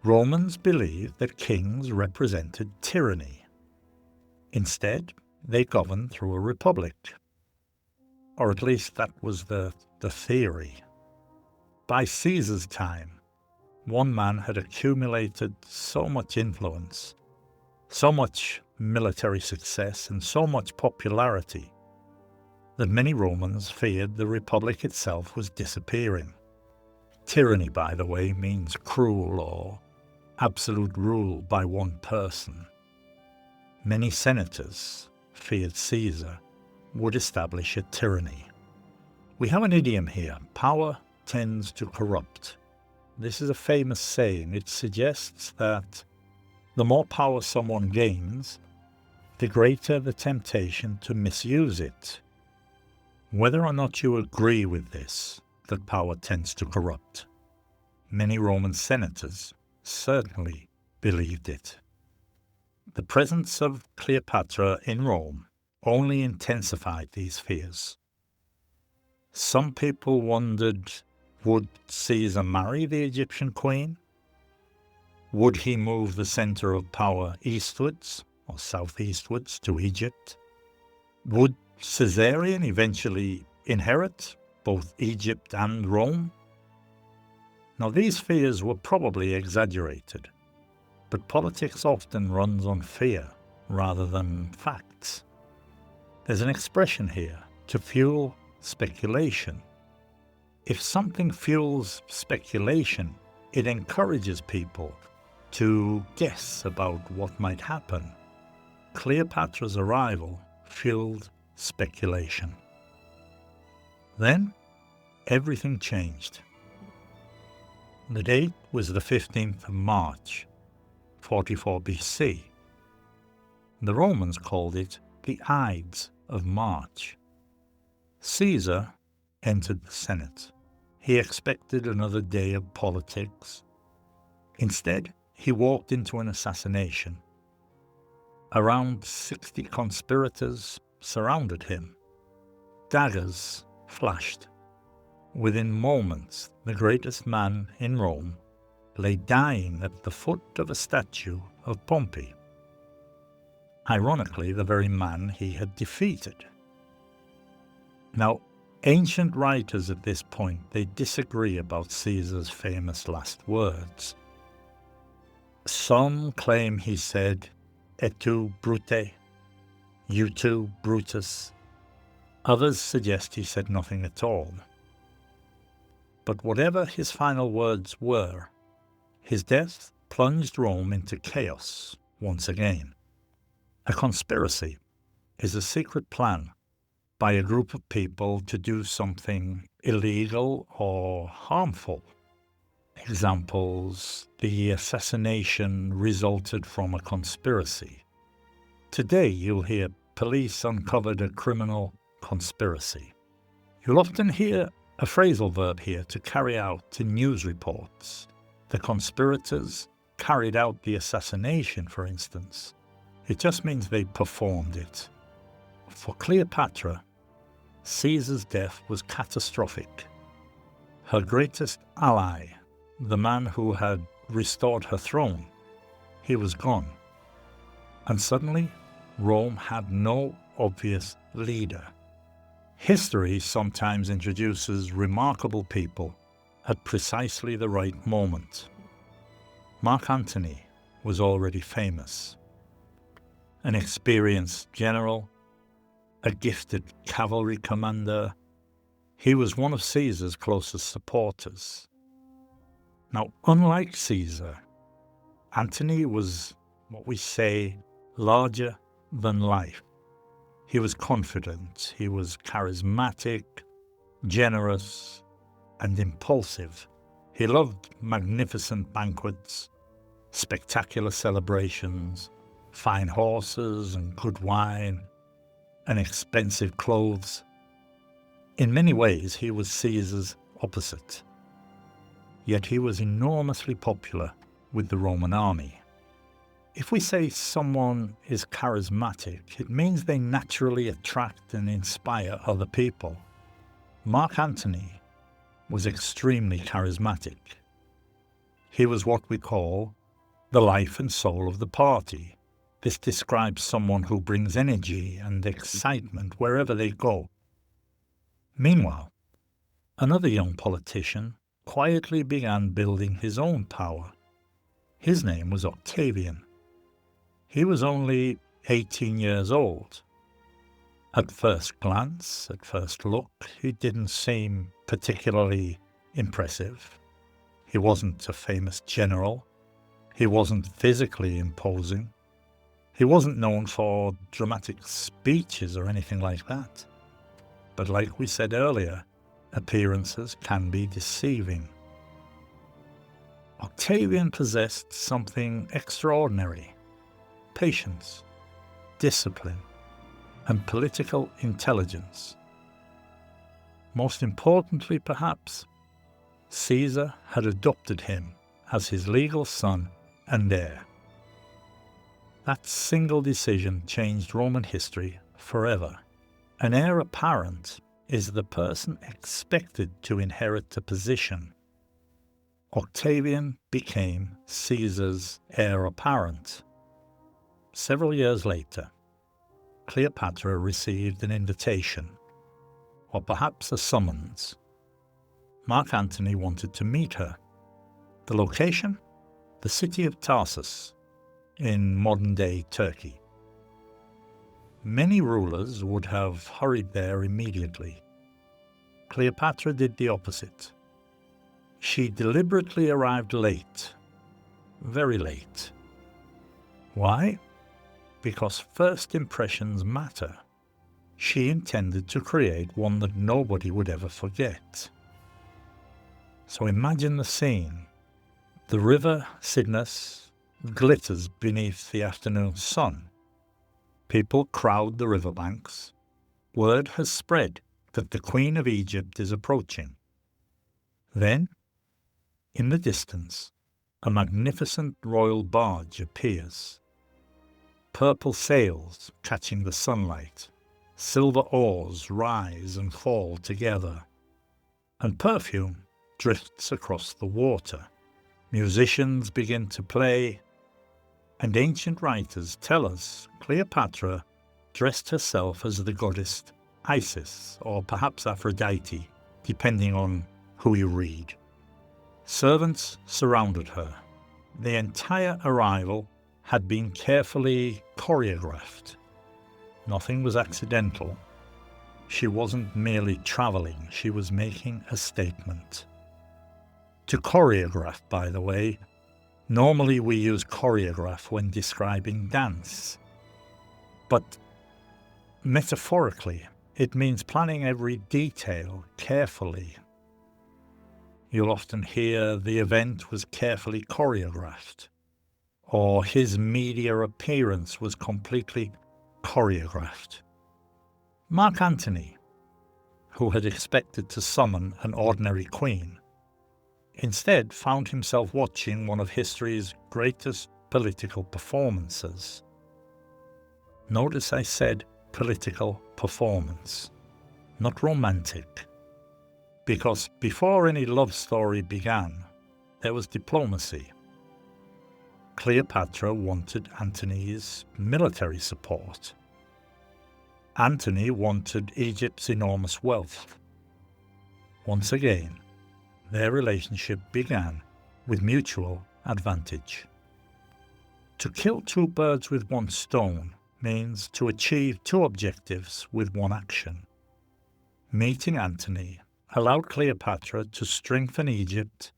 Romans believed that kings represented tyranny. Instead, they governed through a republic. Or at least that was the theory. By Caesar's time, one man had accumulated so much influence, so much military success, and so much popularity that many Romans feared the republic itself was disappearing. Tyranny, by the way, means cruel or absolute rule by one person. Many senators feared Caesar would establish a tyranny. We have an idiom here: power tends to corrupt. This is a famous saying. It suggests that the more power someone gains, the greater the temptation to misuse it. Whether or not you agree with this, that power tends to corrupt, many Roman senators certainly believed it. The presence of Cleopatra in Rome only intensified these fears. Some people wondered, would Caesar marry the Egyptian queen? Would he move the center of power eastwards or southeastwards to Egypt? Would Caesarion eventually inherit both Egypt and Rome? Now, these fears were probably exaggerated, but politics often runs on fear rather than facts. There's an expression here: to fuel speculation. If something fuels speculation, it encourages people to guess about what might happen. Cleopatra's arrival fueled speculation. Then, everything changed. The date was the 15th of March, 44 BC. The Romans called it the Ides of March. Caesar entered the Senate. He expected another day of politics. Instead, he walked into an assassination. Around 60 conspirators surrounded him. Daggers flashed. Within moments, the greatest man in Rome lay dying at the foot of a statue of Pompey. Ironically, the very man he had defeated. Now, ancient writers at this point, they disagree about Caesar's famous last words. Some claim he said, "Et tu, Brute," "You too, Brutus." Others suggest he said nothing at all. But whatever his final words were, his death plunged Rome into chaos once again. A conspiracy is a secret plan by a group of people to do something illegal or harmful. Examples: the assassination resulted from a conspiracy. Today you'll hear police uncovered a criminal conspiracy. You'll often hear a phrasal verb here, to carry out, in news reports. The conspirators carried out the assassination, for instance. It just means they performed it. For Cleopatra, Caesar's death was catastrophic. Her greatest ally, the man who had restored her throne, he was gone. And suddenly, Rome had no obvious leader. History sometimes introduces remarkable people at precisely the right moment. Mark Antony was already famous. An experienced general, a gifted cavalry commander, he was one of Caesar's closest supporters. Now, unlike Caesar, Antony was what we say larger than life. He was confident, he was charismatic, generous, and impulsive. He loved magnificent banquets, spectacular celebrations, fine horses and good wine, and expensive clothes. In many ways, he was Caesar's opposite. Yet he was enormously popular with the Roman army. If we say someone is charismatic, it means they naturally attract and inspire other people. Mark Antony was extremely charismatic. He was what we call the life and soul of the party. This describes someone who brings energy and excitement wherever they go. Meanwhile, another young politician quietly began building his own power. His name was Octavian. He was only 18 years old. At first glance, at first look, he didn't seem particularly impressive. He wasn't a famous general. He wasn't physically imposing. He wasn't known for dramatic speeches or anything like that. But like we said earlier, appearances can be deceiving. Octavian possessed something extraordinary: patience, discipline, and political intelligence. Most importantly, perhaps, Caesar had adopted him as his legal son and heir. That single decision changed Roman history forever. An heir apparent is the person expected to inherit a position. Octavian became Caesar's heir apparent. Several years later, Cleopatra received an invitation, or perhaps a summons. Mark Antony wanted to meet her. The location? The city of Tarsus, in modern-day Turkey. Many rulers would have hurried there immediately. Cleopatra did the opposite. She deliberately arrived late, very late. Why? Because first impressions matter. She intended to create one that nobody would ever forget. So imagine the scene. The river Cydnus glitters beneath the afternoon sun. People crowd the riverbanks. Word has spread that the Queen of Egypt is approaching. Then, in the distance, a magnificent royal barge appears. Purple sails catching the sunlight, silver oars rise and fall together, and perfume drifts across the water. Musicians begin to play, and ancient writers tell us Cleopatra dressed herself as the goddess Isis, or perhaps Aphrodite, depending on who you read. Servants surrounded her. The entire arrival had been carefully choreographed. Nothing was accidental. She wasn't merely traveling, she was making a statement. To choreograph, by the way, Normally we use choreograph when describing dance, but metaphorically it means planning every detail carefully. You'll often hear the event was carefully choreographed, or his media appearance was completely choreographed. Mark Antony, who had expected to summon an ordinary queen, instead found himself watching one of history's greatest political performances. Notice I said political performance, not romantic, because before any love story began, there was diplomacy. Cleopatra wanted Antony's military support. Antony wanted Egypt's enormous wealth. Once again, their relationship began with mutual advantage. To kill two birds with one stone means to achieve two objectives with one action. Meeting Antony allowed Cleopatra to strengthen Egypt,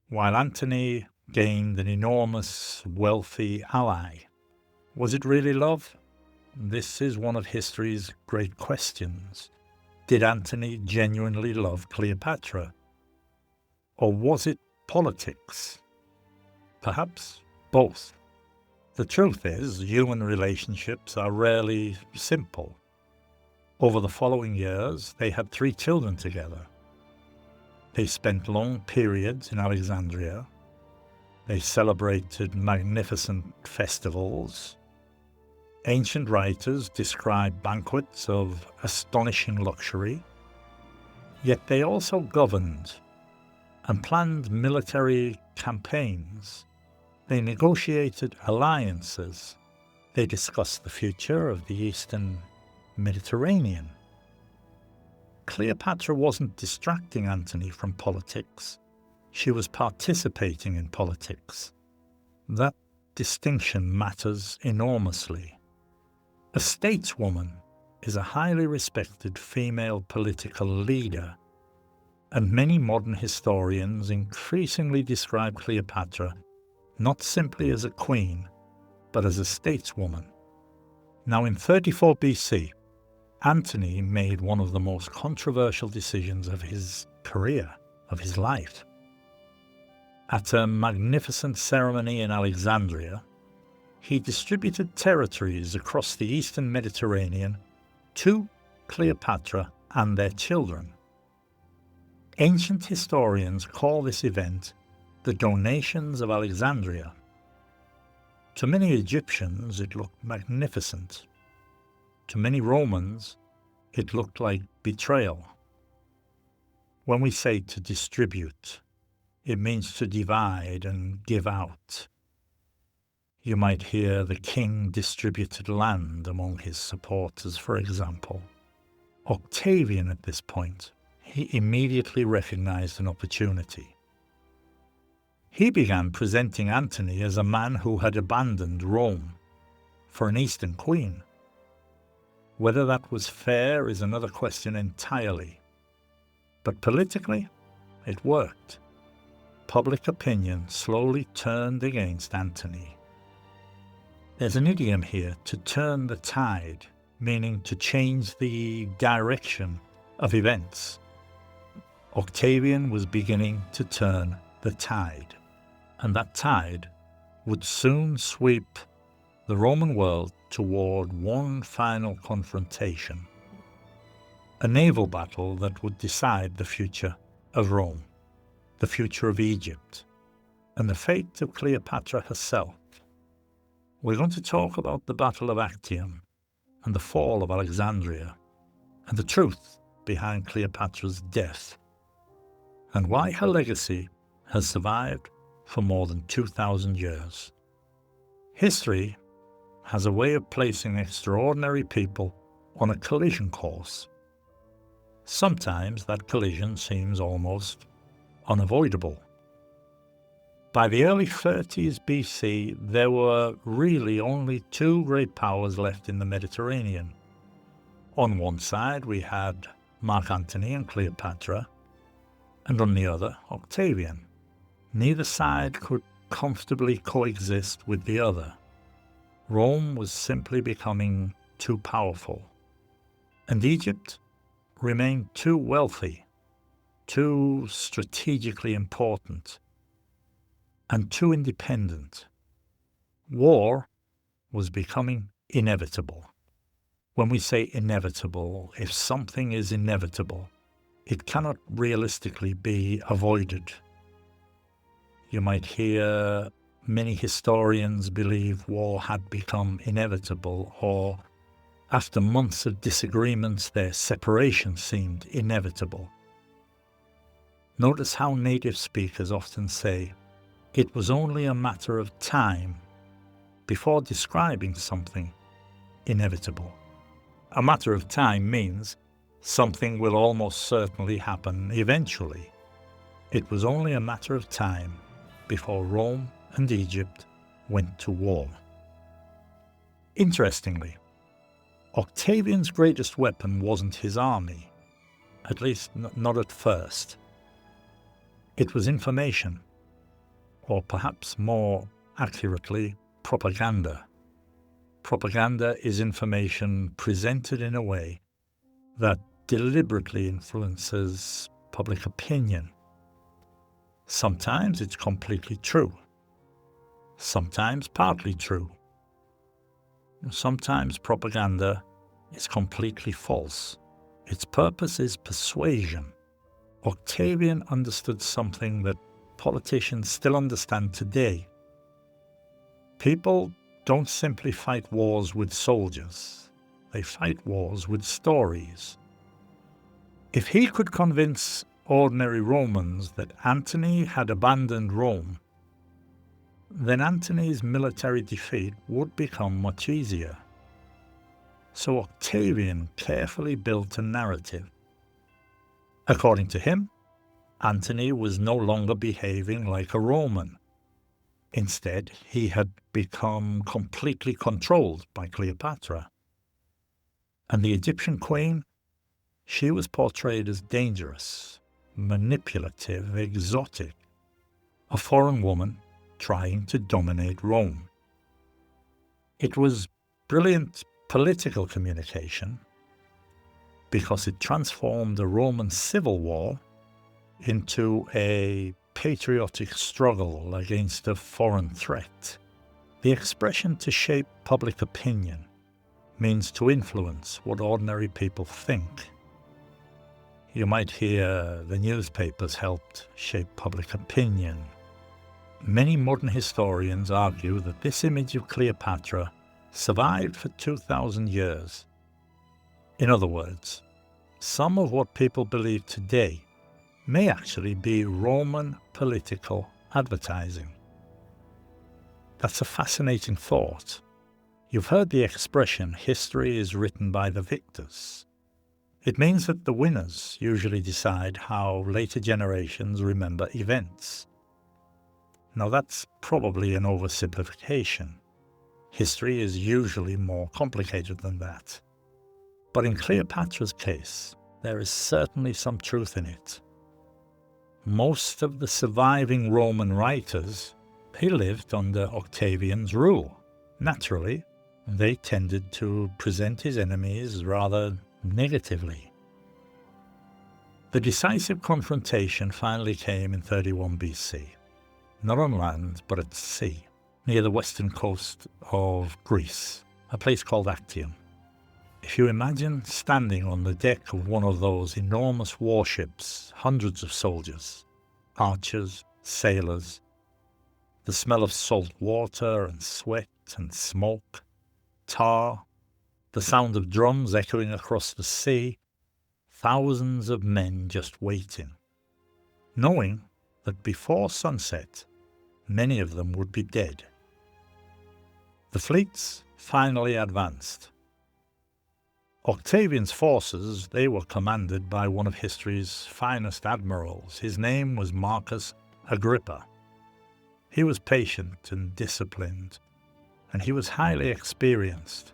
while Antony gained an enormous, wealthy ally. Was it really love? This is one of history's great questions. Did Antony genuinely love Cleopatra? Or was it politics? Perhaps both. The truth is, human relationships are rarely simple. Over the following years, they had 3 children together. They spent long periods in Alexandria. They celebrated magnificent festivals. Ancient writers describe banquets of astonishing luxury. Yet they also governed and planned military campaigns. They negotiated alliances. They discussed the future of the Eastern Mediterranean. Cleopatra wasn't distracting Antony from politics. She was participating in politics. That distinction matters enormously. A stateswoman is a highly respected female political leader, and many modern historians increasingly describe Cleopatra not simply as a queen, but as a stateswoman. Now in 34 BC, Antony made one of the most controversial decisions of his career, of his life. At a magnificent ceremony in Alexandria, he distributed territories across the Eastern Mediterranean to Cleopatra and their children. Ancient historians call this event the Donations of Alexandria. To many Egyptians, it looked magnificent. To many Romans, it looked like betrayal. When we say to distribute, it means to divide and give out. You might hear the king distributed land among his supporters, for example. Octavian at this point, he immediately recognized an opportunity. He began presenting Antony as a man who had abandoned Rome for an Eastern queen. Whether that was fair is another question entirely. But politically, it worked. Public opinion slowly turned against Antony. There's an idiom here, to turn the tide, meaning to change the direction of events. Octavian was beginning to turn the tide, and that tide would soon sweep the Roman world toward one final confrontation, a naval battle that would decide the future of Rome, the future of Egypt, and the fate of Cleopatra herself. We're going to talk about the Battle of Actium and the fall of Alexandria, and the truth behind Cleopatra's death, and why her legacy has survived for more than 2,000 years. History has a way of placing extraordinary people on a collision course. Sometimes that collision seems almost unavoidable. By the early 30s BC, there were really only 2 great powers left in the Mediterranean. On one side we had Mark Antony and Cleopatra, and on the other Octavian. Neither side could comfortably coexist with the other. Rome was simply becoming too powerful, and Egypt remained too wealthy, too strategically important, and too independent. War was becoming inevitable. When we say inevitable, if something is inevitable, it cannot realistically be avoided. You might hear many historians believe war had become inevitable, or after months of disagreements, their separation seemed inevitable. Notice how native speakers often say, "It was only a matter of time," before describing something inevitable. A matter of time means something will almost certainly happen eventually. It was only a matter of time before Rome and Egypt went to war. Interestingly, Octavian's greatest weapon wasn't his army, at least not at first. It was information, or perhaps more accurately, propaganda. Propaganda is information presented in a way that deliberately influences public opinion. Sometimes it's completely true. Sometimes partly true. Sometimes propaganda is completely false. Its purpose is persuasion. Octavian understood something that politicians still understand today. People don't simply fight wars with soldiers. They fight wars with stories. If he could convince ordinary Romans that Antony had abandoned Rome, then Antony's military defeat would become much easier. So Octavian carefully built a narrative. According to him, Antony was no longer behaving like a Roman. Instead, he had become completely controlled by Cleopatra. And the Egyptian queen, she was portrayed as dangerous, manipulative, exotic, a foreign woman trying to dominate Rome. It was brilliant political communication because it transformed the Roman civil war into a patriotic struggle against a foreign threat. The expression "to shape public opinion" means to influence what ordinary people think. You might hear the newspapers helped shape public opinion. Many modern historians argue that this image of Cleopatra survived for 2,000 years. In other words, some of what people believe today may actually be Roman political advertising. That's a fascinating thought. You've heard the expression, "history is written by the victors." It means that the winners usually decide how later generations remember events. Now that's probably an oversimplification. History is usually more complicated than that. But in Cleopatra's case, there is certainly some truth in it. Most of the surviving Roman writers, they lived under Octavian's rule. Naturally, they tended to present his enemies rather negatively. The decisive confrontation finally came in 31 BC, not on land but at sea, near the western coast of Greece, a place called Actium. If you imagine standing on the deck of one of those enormous warships, hundreds of soldiers, archers, sailors, the smell of salt water and sweat and smoke, tar, the sound of drums echoing across the sea, thousands of men just waiting, knowing that before sunset, many of them would be dead. The fleets finally advanced. Octavian's forces, they were commanded by one of history's finest admirals. His name was Marcus Agrippa. He was patient and disciplined, and he was highly experienced.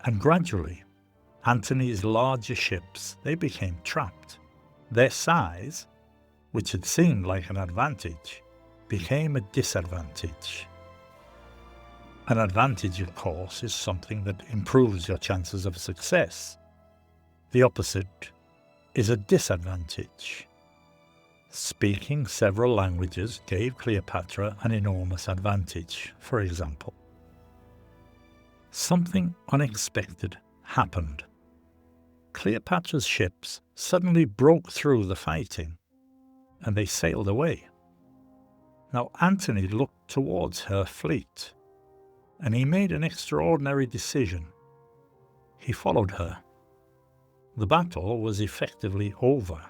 And gradually, Antony's larger ships, they became trapped. Their size, which had seemed like an advantage, became a disadvantage. An advantage, of course, is something that improves your chances of success. The opposite is a disadvantage. Speaking several languages gave Cleopatra an enormous advantage. For example, something unexpected happened. Cleopatra's ships suddenly broke through the fighting, and they sailed away. Now Antony looked towards her fleet, and he made an extraordinary decision. He followed her. The battle was effectively over.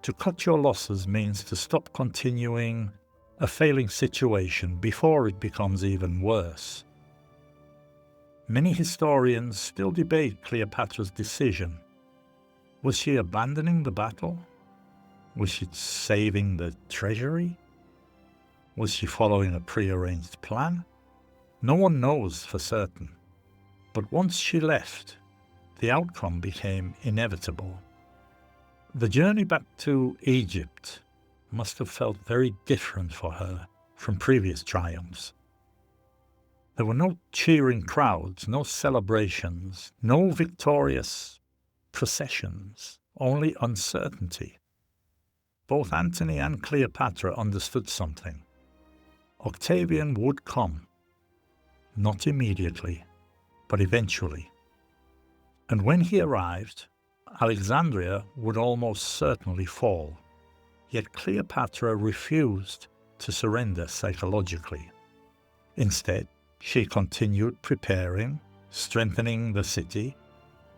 To cut your losses means to stop continuing a failing situation before it becomes even worse. Many historians still debate Cleopatra's decision. Was she abandoning the battle? Was she saving the treasury? Was she following a prearranged plan? No one knows for certain. But once she left, the outcome became inevitable. The journey back to Egypt must have felt very different for her from previous triumphs. There were no cheering crowds, no celebrations, no victorious processions, only uncertainty. Both Antony and Cleopatra understood something. Octavian would come, not immediately, but eventually. And when he arrived, Alexandria would almost certainly fall. Yet Cleopatra refused to surrender psychologically. Instead, she continued preparing, strengthening the city,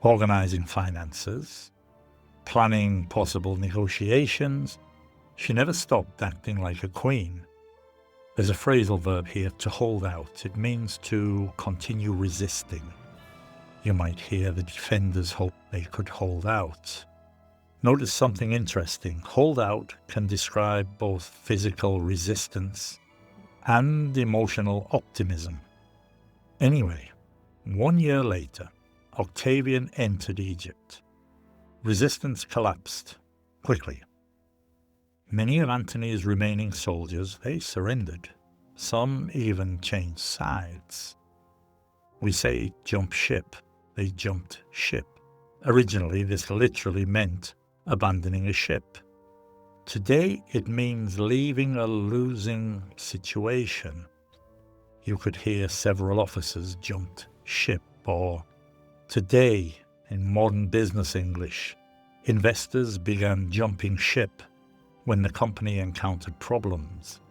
organizing finances, planning possible negotiations. She never stopped acting like a queen. There's a phrasal verb here, to hold out. It means to continue resisting. You might hear the defenders hope they could hold out. Notice something interesting. Hold out can describe both physical resistance and emotional optimism. Anyway, 1 year later, Octavian entered Egypt. Resistance collapsed quickly. Many of Antony's remaining soldiers, they surrendered. Some even changed sides. We say jump ship. They jumped ship. Originally, this literally meant abandoning a ship. Today, it means leaving a losing situation. You could hear several officers jumped ship, or today, in modern business English, investors began jumping ship when the company encountered problems.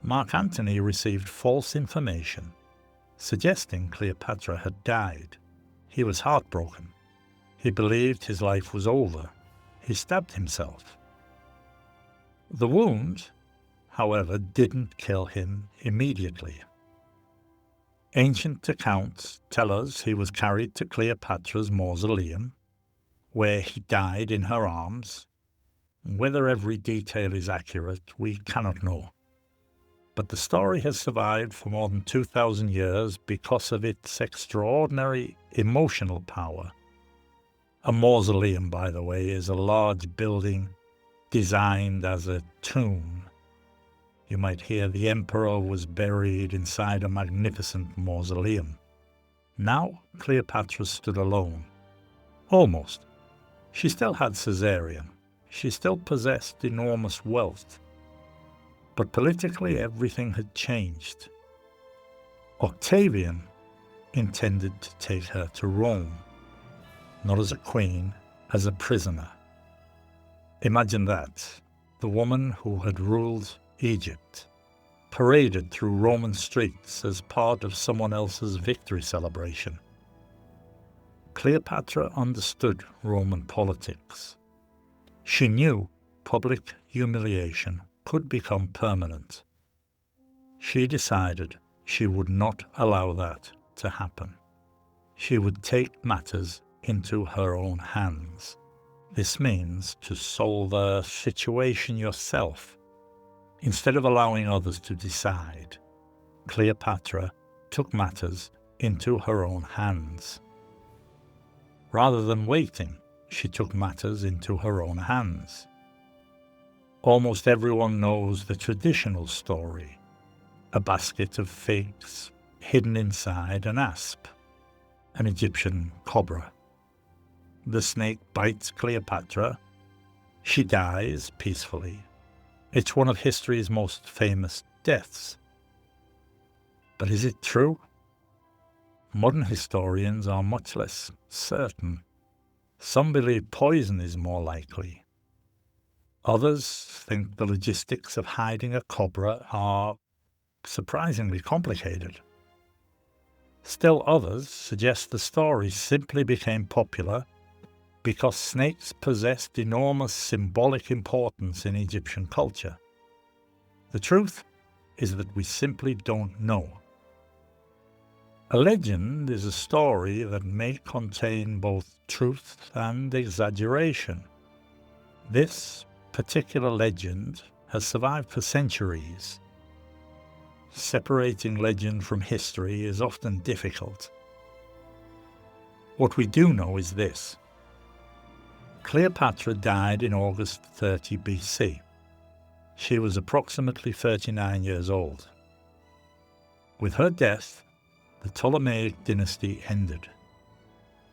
Mark Antony received false information, suggesting Cleopatra had died. He was heartbroken. He believed his life was over. He stabbed himself. The wound, however, didn't kill him immediately. Ancient accounts tell us he was carried to Cleopatra's mausoleum, where he died in her arms. Whether every detail is accurate, we cannot know. But the story has survived for more than 2,000 years because of its extraordinary emotional power. A mausoleum, by the way, is a large building designed as a tomb. You might hear the emperor was buried inside a magnificent mausoleum. Now Cleopatra stood alone. Almost. She still had Caesarion. She still possessed enormous wealth. But politically everything had changed. Octavian intended to take her to Rome, not as a queen, as a prisoner. Imagine that. The woman who had ruled Egypt, paraded through Roman streets as part of someone else's victory celebration. Cleopatra understood Roman politics. She knew public humiliation could become permanent. She decided she would not allow that to happen. She would take matters into her own hands. This means to solve a situation yourself. Instead of allowing others to decide, Cleopatra took matters into her own hands. Rather than waiting, she took matters into her own hands. Almost everyone knows the traditional story, a basket of figs hidden inside an asp, an Egyptian cobra. The snake bites Cleopatra. She dies peacefully. It's one of history's most famous deaths. But is it true? Modern historians are much less certain. Some believe poison is more likely. Others think the logistics of hiding a cobra are surprisingly complicated. Still others suggest the story simply became popular because snakes possessed enormous symbolic importance in Egyptian culture. The truth is that we simply don't know. A legend is a story that may contain both truth and exaggeration. This particular legend has survived for centuries. Separating legend from history is often difficult. What we do know is this. Cleopatra died in August 30 BC. She was approximately 39 years old. With her death, the Ptolemaic dynasty ended.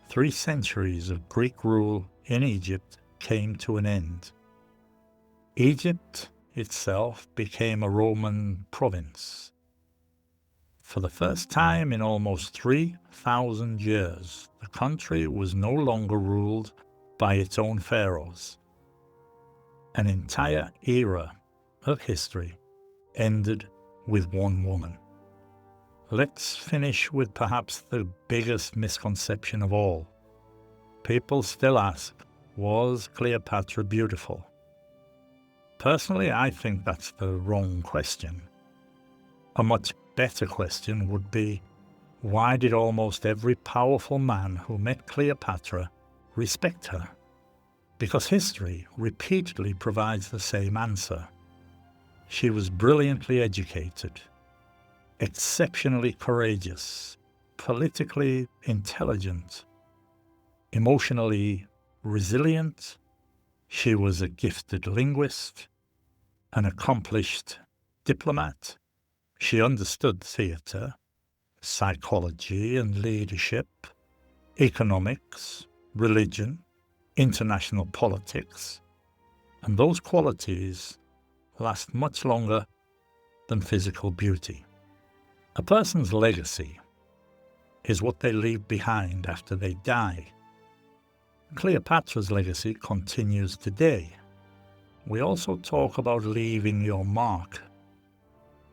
3 centuries of Greek rule in Egypt came to an end. Egypt itself became a Roman province. For the first time in almost 3,000 years, the country was no longer ruled by its own pharaohs. An entire era of history ended with one woman. Let's finish with perhaps the biggest misconception of all. People still ask, was Cleopatra beautiful? Personally, I think that's the wrong question. A much better question would be, why did almost every powerful man who met Cleopatra respect her? Because history repeatedly provides the same answer. She was brilliantly educated, exceptionally courageous, politically intelligent, emotionally resilient. She was a gifted linguist, an accomplished diplomat. She understood theatre, psychology and leadership, economics, religion, international politics, and those qualities last much longer than physical beauty. A person's legacy is what they leave behind after they die. Cleopatra's legacy continues today. We also talk about leaving your mark,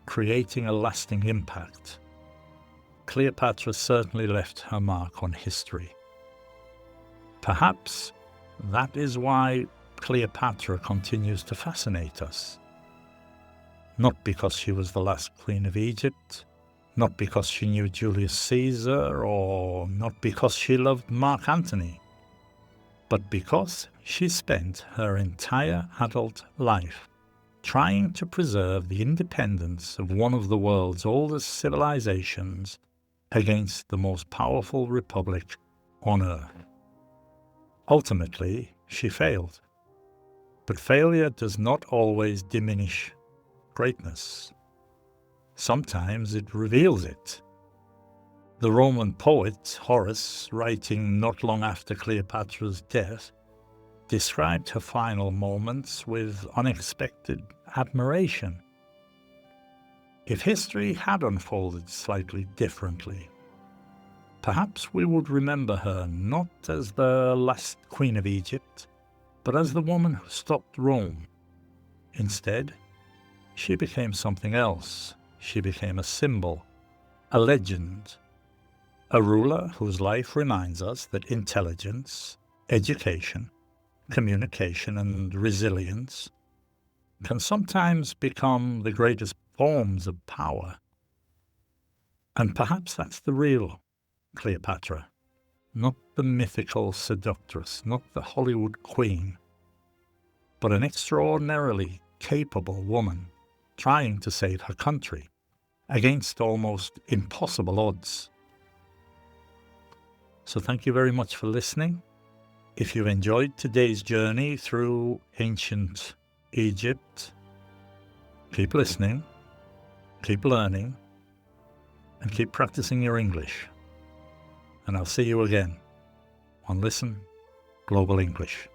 creating a lasting impact. Cleopatra certainly left her mark on history. Perhaps that is why Cleopatra continues to fascinate us. Not because she was the last queen of Egypt, not because she knew Julius Caesar, or not because she loved Mark Antony, but because she spent her entire adult life trying to preserve the independence of one of the world's oldest civilizations against the most powerful republic on earth. Ultimately, she failed. But failure does not always diminish greatness. Sometimes it reveals it. The Roman poet Horace, writing not long after Cleopatra's death, described her final moments with unexpected admiration. If history had unfolded slightly differently, perhaps we would remember her not as the last queen of Egypt, but as the woman who stopped Rome. Instead, she became something else. She became a symbol, a legend, a ruler whose life reminds us that intelligence, education, communication, and resilience can sometimes become the greatest forms of power. And perhaps that's the real Cleopatra, not the mythical seductress, not the Hollywood queen, but an extraordinarily capable woman trying to save her country against almost impossible odds. So thank you very much for listening. If you enjoyed today's journey through ancient Egypt. Keep listening, keep learning, and keep practicing your English. And I'll see you again on Listen Global English.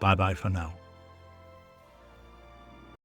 Bye-bye for now.